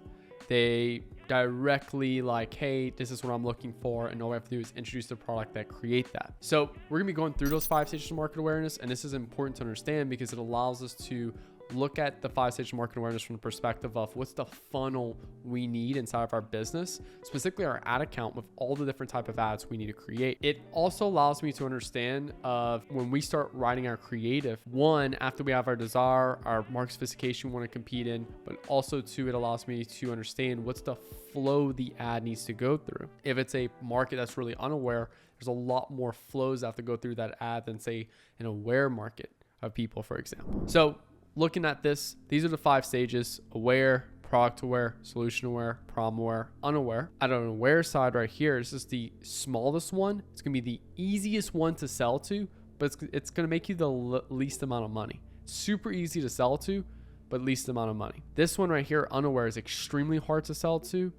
Speaker 1: They directly like, hey, this is what I'm looking for. And all we have to do is introduce the product that create that. So we're gonna be going through those 5 stages of market awareness. And this is important to understand because it allows us to look at the 5 stages of market awareness from the perspective of what's the funnel we need inside of our business, specifically our ad account with all the different type of ads we need to create. It also allows me to understand of when we start writing our creative, one, after we have our desire, our market sophistication we want to compete in, but also two, it allows me to understand what's the flow the ad needs to go through. If it's a market that's really unaware, there's a lot more flows that have to go through that ad than say an aware market of people, for example. So looking at this, these are the 5 stages: aware, product aware, solution aware, problem aware, unaware. At an aware side right here, this is the smallest one. It's going to be the easiest one to sell to, but it's going to make you the least amount of money. Super easy to sell to, but least amount of money. This one right here, unaware, is extremely hard to sell to,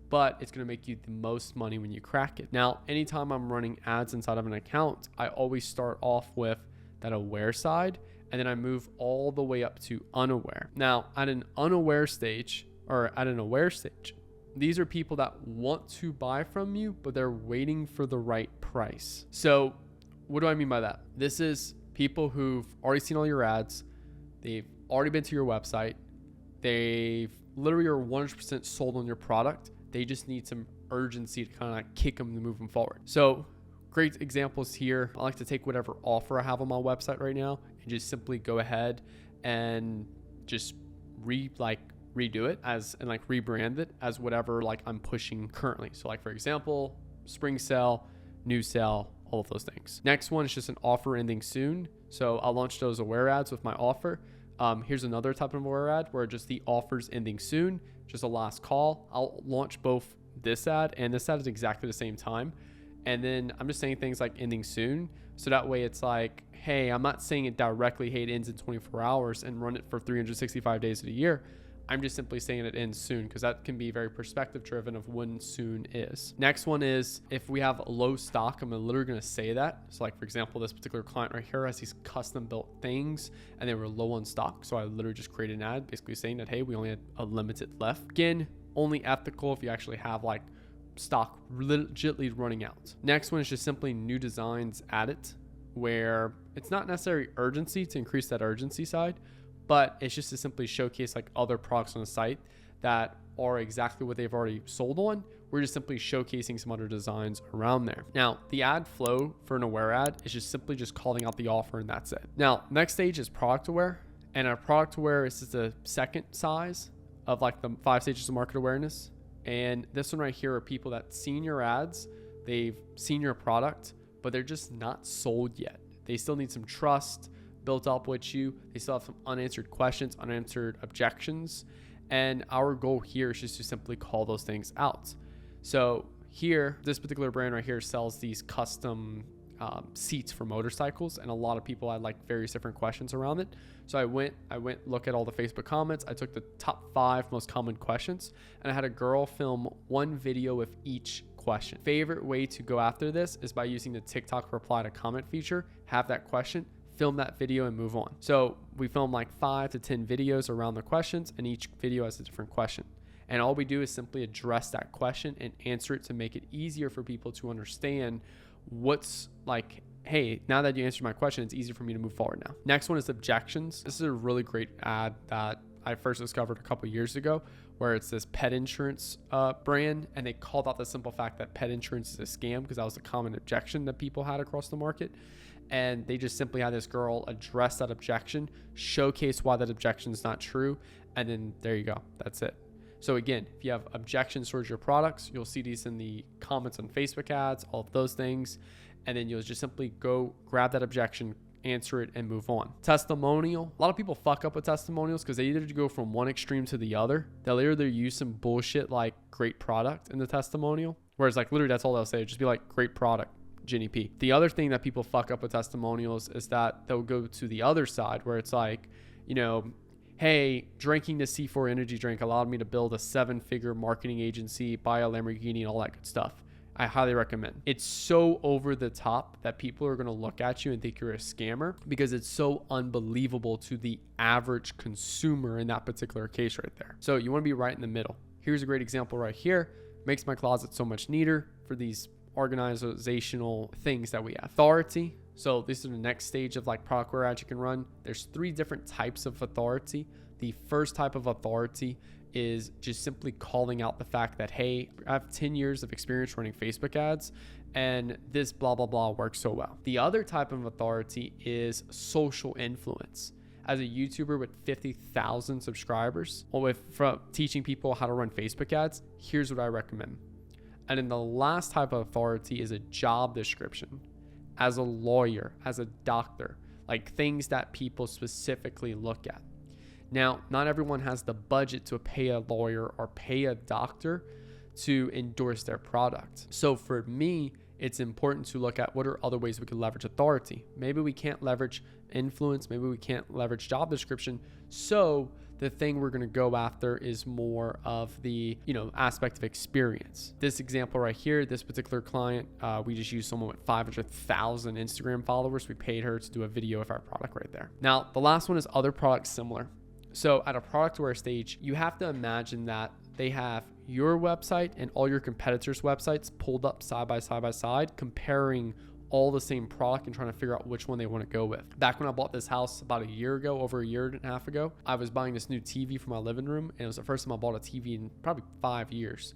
Speaker 1: but it's going to make you the most money when you crack it. Now, anytime I'm running ads inside of an account, I always start off with that aware side, and then I move all the way up to unaware. Now, at an unaware stage or at an aware stage, these are people that want to buy from you, but they're waiting for the right price. So what do I mean by that? This is people who've already seen all your ads. They've already been to your website. They've literally are 100% sold on your product. They just need some urgency to kind of like kick them to move them forward. So great examples here. I like to take whatever offer I have on my website right now and just simply go ahead and just redo it and like rebrand it as whatever like I'm pushing currently. So like for example, spring sale, new sale, all of those things. Next one is just an offer ending soon. So I'll launch those aware ads with my offer. Here's another type of aware ad where just the offer's ending soon, just a last call. I'll launch both this ad and this ad at exactly the same time. And then I'm just saying things like ending soon. So that way it's like, hey, I'm not saying it directly, hey, it ends in 24 hours and run it for 365 days of the year. I'm just simply saying it ends soon because that can be very perspective driven of when soon is. Next one is if we have low stock, I'm literally going to say that. So like, for example, this particular client right here has these custom built things and they were low on stock. So I literally just created an ad basically saying that, hey, we only had a limited left. Again, only ethical if you actually have like stock legitly running out. Next one is just simply new designs added, where it's not necessarily urgency to increase that urgency side, but it's just to simply showcase like other products on the site that are exactly what they've already sold on. We're just simply showcasing some other designs around there. Now, the ad flow for an aware ad is just simply just calling out the offer, and that's it. Now, next stage is product aware. And our product aware is just the second size of like the 5 stages of market awareness. And this one right here are people that seen your ads, they've seen your product, but they're just not sold yet. They still need some trust built up with you. They still have some unanswered questions, unanswered objections. And our goal here is just to simply call those things out. So here, this particular brand right here sells these custom seats for motorcycles, and a lot of people had like various different questions around it. So I went look at all the Facebook comments. I took the top 5 most common questions, and I had a girl film 1 video with each question. Favorite way to go after this is by using the TikTok reply to comment feature. Have that question, film that video, and move on. So we film like 5 to 10 videos around the questions, and each video has a different question. And all we do is simply address that question and answer it to make it easier for people to understand what's like, hey, now that you answered my question, it's easier for me to move forward now. Next one is objections. This is a really great ad that I first discovered a couple years ago, where it's this pet insurance brand, and they called out the simple fact that pet insurance is a scam, because that was a common objection that people had across the market. And they just simply had this girl address that objection, showcase why that objection is not true, and then there you go. That's it. So again, if you have objections towards your products, you'll see these in the comments on Facebook ads, all of those things. And then you'll just simply go grab that objection, answer it, and move on. Testimonial. A lot of people fuck up with testimonials because they either go from one extreme to the other. They'll either use some bullshit like great product in the testimonial, whereas like literally that's all they'll say. Just be like, great product, Ginny P. The other thing that people fuck up with testimonials is that they'll go to the other side where it's like, you know, hey, drinking this C4 energy drink allowed me to build a 7-figure marketing agency, buy a Lamborghini, and all that good stuff. I highly recommend. It's so over the top that people are going to look at you and think you're a scammer, because it's so unbelievable to the average consumer in that particular case right there. So you want to be right in the middle. Here's a great example right here. Makes my closet so much neater for these organizational things that we have. Authority. So this is the next stage of like product aware ads you can run. There's 3 different types of authority. The first type of authority is just simply calling out the fact that, hey, I have 10 years of experience running Facebook ads, and this blah, blah, blah works so well. The other type of authority is social influence. As a YouTuber with 50,000 subscribers, or from teaching people how to run Facebook ads, here's what I recommend. And then the last type of authority is a job description. As a lawyer, as a doctor, like things that people specifically look at. Now, not everyone has the budget to pay a lawyer or pay a doctor to endorse their product. So for me, it's important to look at what are other ways we can leverage authority. Maybe we can't leverage influence. Maybe we can't leverage job description. So the thing we're going to go after is more of the, aspect of experience. This example right here, this particular client, we just used someone with 500,000 Instagram followers. We paid her to do a video of our product right there. Now, the last one is other products similar. So at a product aware stage, you have to imagine that they have your website and all your competitors' websites pulled up side by side, comparing all the same product and trying to figure out which one they want to go with. Back when I bought this house about a year ago, over a year and a half ago, I was buying this new TV for my living room, and it was the first time I bought a TV in probably 5 years.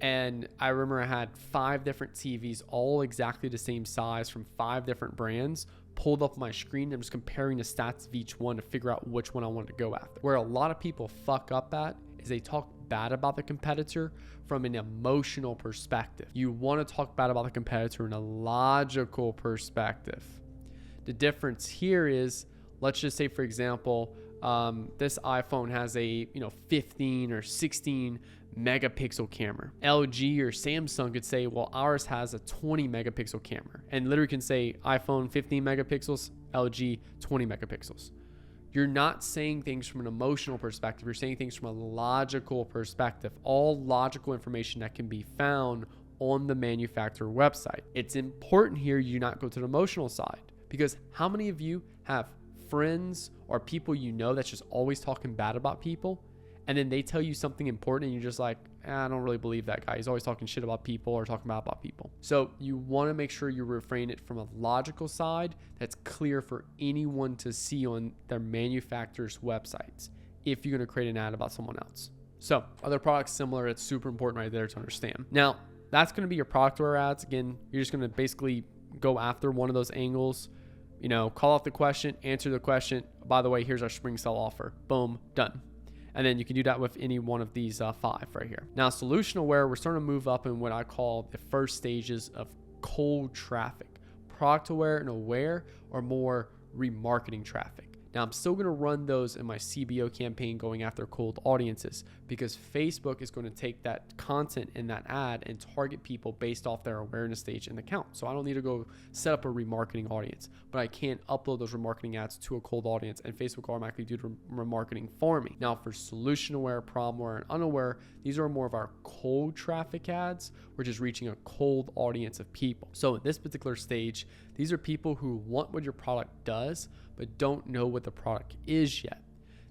Speaker 1: And I remember I had 5 different TVs, all exactly the same size from 5 different brands, pulled up my screen. I'm just comparing the stats of each one to figure out which one I wanted to go after. Where a lot of people fuck up at is they talk bad about the competitor from an emotional perspective. You want to talk bad about the competitor in a logical perspective. The difference here is, let's just say, for example, this iPhone has a 15 or 16 megapixel camera. LG or Samsung could say, well, ours has a 20 megapixel camera, and literally can say iPhone 15 megapixels, LG 20 megapixels. You're not saying things from an emotional perspective. You're saying things from a logical perspective. All logical information that can be found on the manufacturer website. It's important here you not go to the emotional side, because how many of you have friends or people that's just always talking bad about people, and then they tell you something important and you're just like, I don't really believe that guy. He's always talking shit about people or talking bad about people. So you want to make sure you refrain it from a logical side that's clear for anyone to see on their manufacturer's websites if you're going to create an ad about someone else. So other products similar, it's super important right there to understand. Now, that's going to be your product aware ads. Again, you're just going to basically go after one of those angles, call out the question, answer the question. By the way, here's our spring sale offer. Boom, done. And then you can do that with any one of these 5 right here. Now, solution aware, we're starting to move up in what I call the first stages of cold traffic. Product aware and aware are more remarketing traffic. Now, I'm still going to run those in my CBO campaign going after cold audiences, because Facebook is going to take that content in that ad and target people based off their awareness stage in the count. So I don't need to go set up a remarketing audience, but I can upload those remarketing ads to a cold audience and Facebook automatically do the remarketing for me. Now, for solution aware, problem aware, and unaware, these are more of our cold traffic ads. We're just reaching a cold audience of people. So in this particular stage, these are people who want what your product does, but don't know what the product is yet.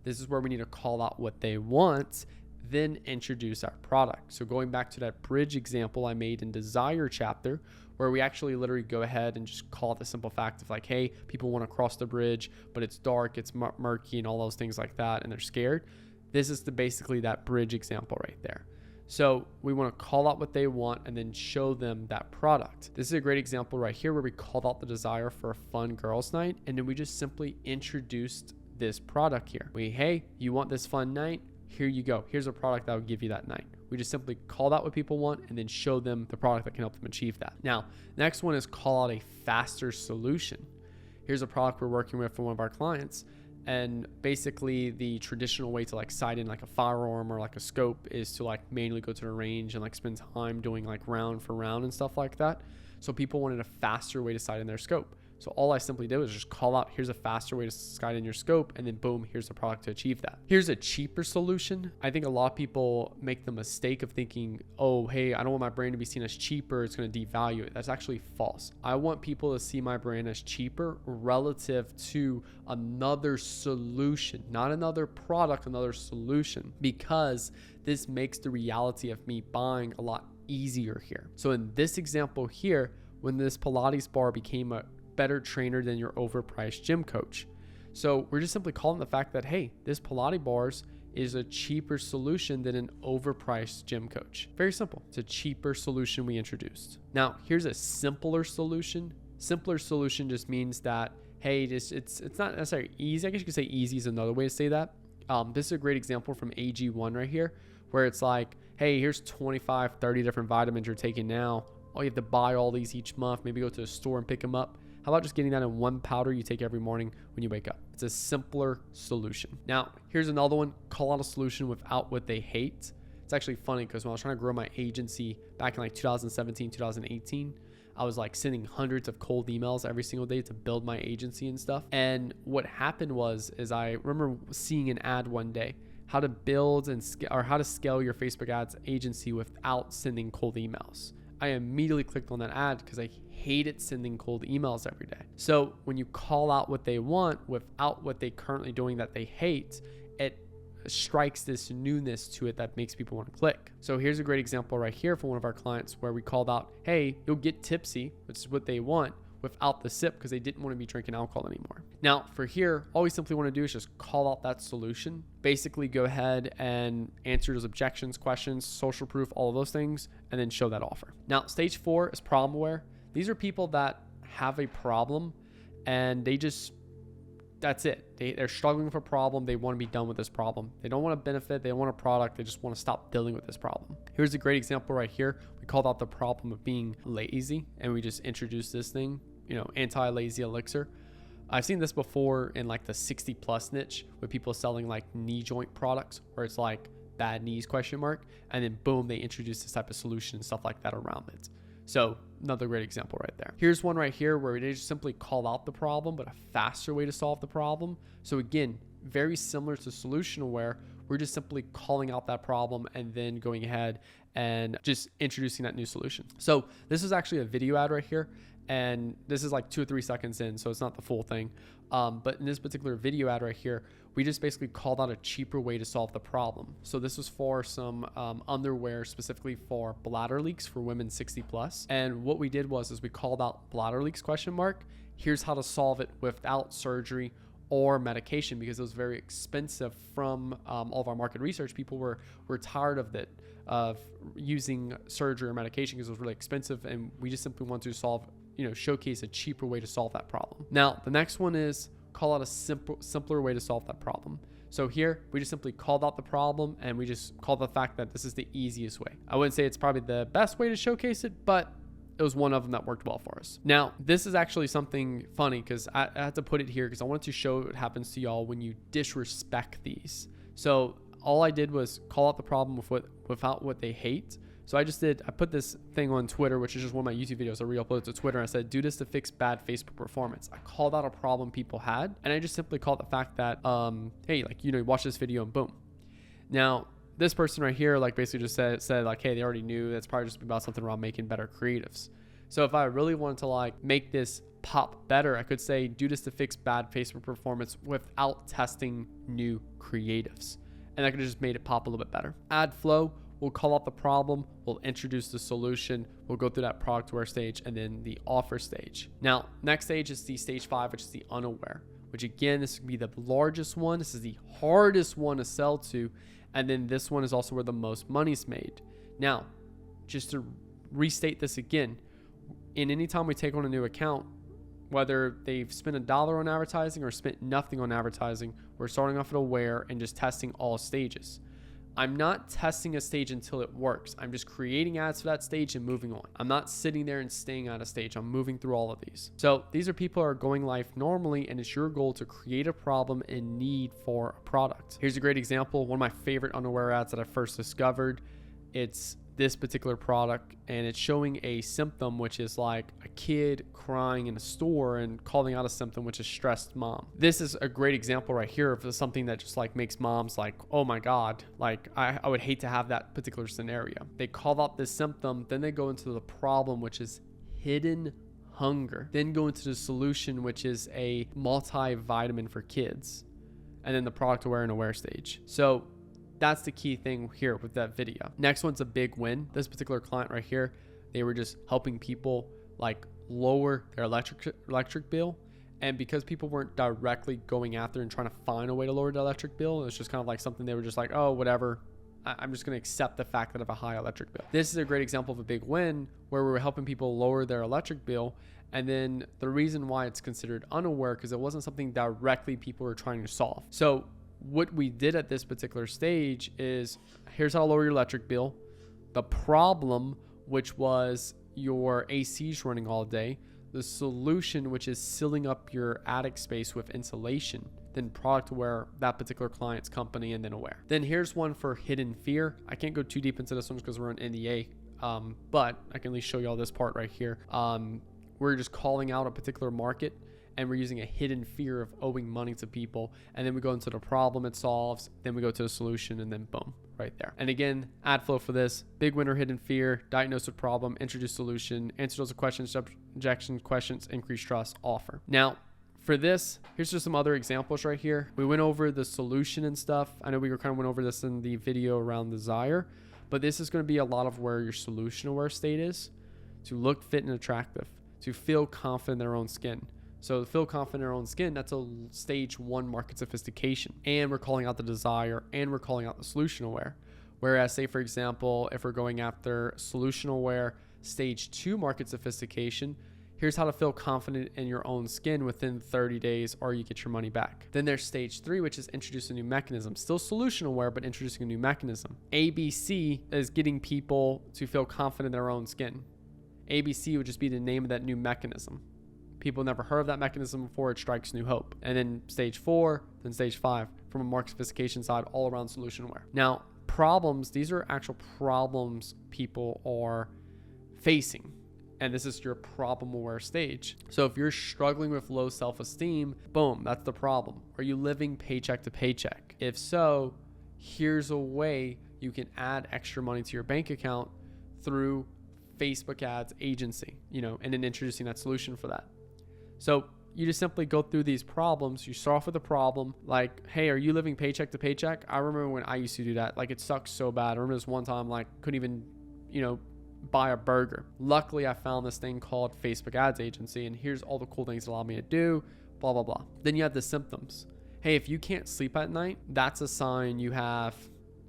Speaker 1: This is where we need to call out what they want, then introduce our product. So going back to that bridge example I made in Desire chapter, where we actually literally go ahead and just call it the simple fact of like, hey, people want to cross the bridge, but it's dark, it's murky, and all those things like that, and they're scared. This is basically that bridge example right there. So we want to call out what they want and then show them that product. This is a great example right here where we called out the desire for a fun girls' night, and then we just simply introduced this product here. Hey, you want this fun night? Here you go. Here's a product that will give you that night. We just simply call out what people want and then show them the product that can help them achieve that. Now, next one is call out a faster solution. Here's a product we're working with for one of our clients. And basically the traditional way to like sight in like a firearm or like a scope is to like manually go to the range and like spend time doing like round for round and stuff like that. So people wanted a faster way to sight in their scope. So all I simply did was just call out, here's a faster way to sight in your scope, and then boom, here's the product to achieve that. Here's a cheaper solution. I think a lot of people make the mistake of thinking, oh, hey, I don't want my brand to be seen as cheaper, it's going to devalue it. That's actually false. I want people to see my brand as cheaper relative to another solution, not another product, another solution, because this makes the reality of me buying a lot easier here. So in this example here, when this Pilates bar became a better trainer than your overpriced gym coach. So we're just simply calling the fact that, hey, this Pilates bars is a cheaper solution than an overpriced gym coach. Very simple. It's a cheaper solution we introduced. Now, here's a simpler solution. Simpler solution just means that, hey, it's not necessarily easy. I guess you could say easy is another way to say that. This is a great example from AG1 right here, where it's like, hey, here's 25, 30 different vitamins you're taking now. Oh, you have to buy all these each month, maybe go to a store and pick them up. How about just getting that in one powder you take every morning when you wake up? It's a simpler solution. Now, here's another one. Call out a solution without what they hate. It's actually funny because when I was trying to grow my agency back in like 2017, 2018, I was like sending hundreds of cold emails every single day to build my agency and stuff. And what happened is I remember seeing an ad one day, how to build or how to scale your Facebook ads agency without sending cold emails. I immediately clicked on that ad because I hated sending cold emails every day. So when you call out what they want without what they currently doing that they hate, it strikes this newness to it that makes people want to click. So here's a great example right here for one of our clients where we called out, hey, you'll get tipsy, which is what they want, without the sip, because they didn't want to be drinking alcohol anymore. Now for here, all we simply want to do is just call out that solution, basically go ahead and answer those objections, questions, social proof, all of those things, and then show that offer. Now, stage 4 is problem aware. These are people that have a problem and that's it. They're struggling with a problem. They want to be done with this problem. They don't want a benefit. They don't want a product. They just want to stop dealing with this problem. Here's a great example right here. We called out the problem of being lazy, and we just introduced this thing, anti-lazy elixir. I've seen this before in like the 60+ niche with people selling like knee joint products where it's like bad knees ? And then boom, they introduce this type of solution and stuff like that around it. So another great example right there. Here's one right here where they just simply call out the problem, but a faster way to solve the problem. So again, very similar to solution aware. We're just simply calling out that problem and then going ahead and just introducing that new solution. So this is actually a video ad right here. And this is like 2 or 3 seconds in, so it's not the full thing. But in this particular video ad right here, we just basically called out a cheaper way to solve the problem. So this was for some underwear specifically for bladder leaks for women 60+. And what we did was we called out bladder leaks ? Here's how to solve it without surgery or medication, because it was very expensive. From all of our market research, people were tired of using surgery or medication because it was really expensive, and we just simply want to showcase a cheaper way to solve that problem. Now, the next one is call out a simpler way to solve that problem. So here, we just simply called out the problem, and we just called the fact that this is the easiest way. I wouldn't say it's probably the best way to showcase it, but it was one of them that worked well for us. Now, this is actually something funny because I had to put it here because I wanted to show what happens to y'all when you disrespect these. So all I did was call out the problem without what they hate. So I put this thing on Twitter, which is just one of my YouTube videos. I re-uploaded it to Twitter, and I said, do this to fix bad Facebook performance. I called out a problem people had, and I just simply called the fact that, hey, watch this video and boom. Now, this person right here, basically just said hey, they already knew. That's probably just about something around making better creatives. So if I really wanted to make this pop better, I could say, do this to fix bad Facebook performance without testing new creatives. And I could have just made it pop a little bit better. Add flow. We'll call out the problem, we'll introduce the solution, we'll go through that product aware stage, and then the offer stage. Now, next stage is the stage 5, which is the unaware, which again, this would be the largest one. This is the hardest one to sell to. And then this one is also where the most money's made. Now, just to restate this again, in any time we take on a new account, whether they've spent $1 on advertising or spent nothing on advertising, we're starting off at aware and just testing all stages. I'm not testing a stage until it works. I'm just creating ads for that stage and moving on. I'm not sitting there and staying at a stage. I'm moving through all of these. So these are people who are going live normally, and it's your goal to create a problem and need for a product. Here's a great example. One of my favorite unaware ads that I first discovered. It's this particular product, and it's showing a symptom, which is like a kid crying in a store, and calling out a symptom, which is stressed mom. This is a great example right here of something that just makes moms oh my God, I would hate to have that particular scenario. They call out this symptom, then they go into the problem, which is hidden hunger, then go into the solution, which is a multivitamin for kids, and then the product aware and aware stage. So that's the key thing here with that video. Next one's a big win. This particular client right here, they were just helping people lower their electric bill. And because people weren't directly going after and trying to find a way to lower the electric bill, it was just kind of something they were just oh, whatever. I'm just going to accept the fact that I have a high electric bill. This is a great example of a big win where we were helping people lower their electric bill. And then the reason why it's considered unaware, because it wasn't something directly people were trying to solve. So what we did at this particular stage is, here's how to lower your electric bill. The problem, which was your AC's running all day. The solution, which is sealing up your attic space with insulation. Then product aware, that particular client's company, and then aware. Then here's one for hidden fear. I can't go too deep into this one because we're on NDA, but I can at least show you all this part right here. We're just calling out a particular market, and we're using a hidden fear of owing money to people. And then we go into the problem it solves, then we go to the solution, and then boom, right there. And again, ad flow for this: big winner, hidden fear, diagnose the problem, introduce solution, answer those questions, objection questions, increase trust, offer. Now, for this, here's just some other examples right here. We went over the solution and stuff. I know we kind of went over this in the video around desire, but this is going to be a lot of where your solution aware state is: to look fit and attractive, to feel confident in their own skin. So to feel confident in our own skin, that's a stage 1 market sophistication. And we're calling out the desire, and we're calling out the solution aware. Whereas, say for example, if we're going after solution aware, stage 2 market sophistication, here's how to feel confident in your own skin within 30 days or you get your money back. Then there's stage 3, which is introduce a new mechanism. Still solution aware, but introducing a new mechanism. ABC is getting people to feel confident in their own skin. ABC would just be the name of that new mechanism. People never heard of that mechanism before, it strikes new hope. And then stage 4, then stage 5, from a market sophistication side, all around solution aware. Now, problems, these are actual problems people are facing. And this is your problem aware stage. So if you're struggling with low self-esteem, boom, that's the problem. Are you living paycheck to paycheck? If so, here's a way you can add extra money to your bank account through Facebook ads agency, and then introducing that solution for that. So you just simply go through these problems. You start off with a problem hey, are you living paycheck to paycheck? I remember when I used to do that. It sucks so bad. I remember this one time, couldn't even, buy a burger. Luckily, I found this thing called Facebook ads agency, and here's all the cool things it allowed me to do, blah, blah, blah. Then you have the symptoms. Hey, if you can't sleep at night, that's a sign you have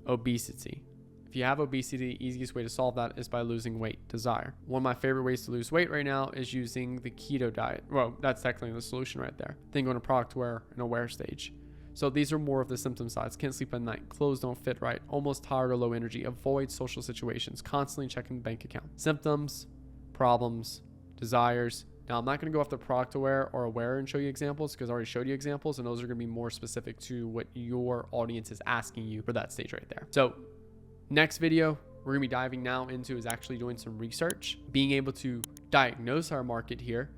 Speaker 1: obesity. If you have obesity, the easiest way to solve that is by losing weight, desire. One of my favorite ways to lose weight right now is using the keto diet. Well, that's technically the solution right there. Then going to product aware and aware stage. So these are more of the symptom sides. Can't sleep at night, clothes don't fit right, almost tired or low energy, avoid social situations, constantly checking the bank account. Symptoms, problems, desires. Now, I'm not going to go off the product aware or aware and show you examples because I already showed you examples, and those are going to be more specific to what your audience is asking you for that stage right there. So next video we're going to be diving now into is actually doing some research, being able to diagnose our market here,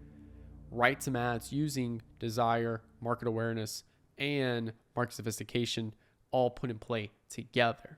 Speaker 1: write some ads using desire, market awareness, and market sophistication all put in play together.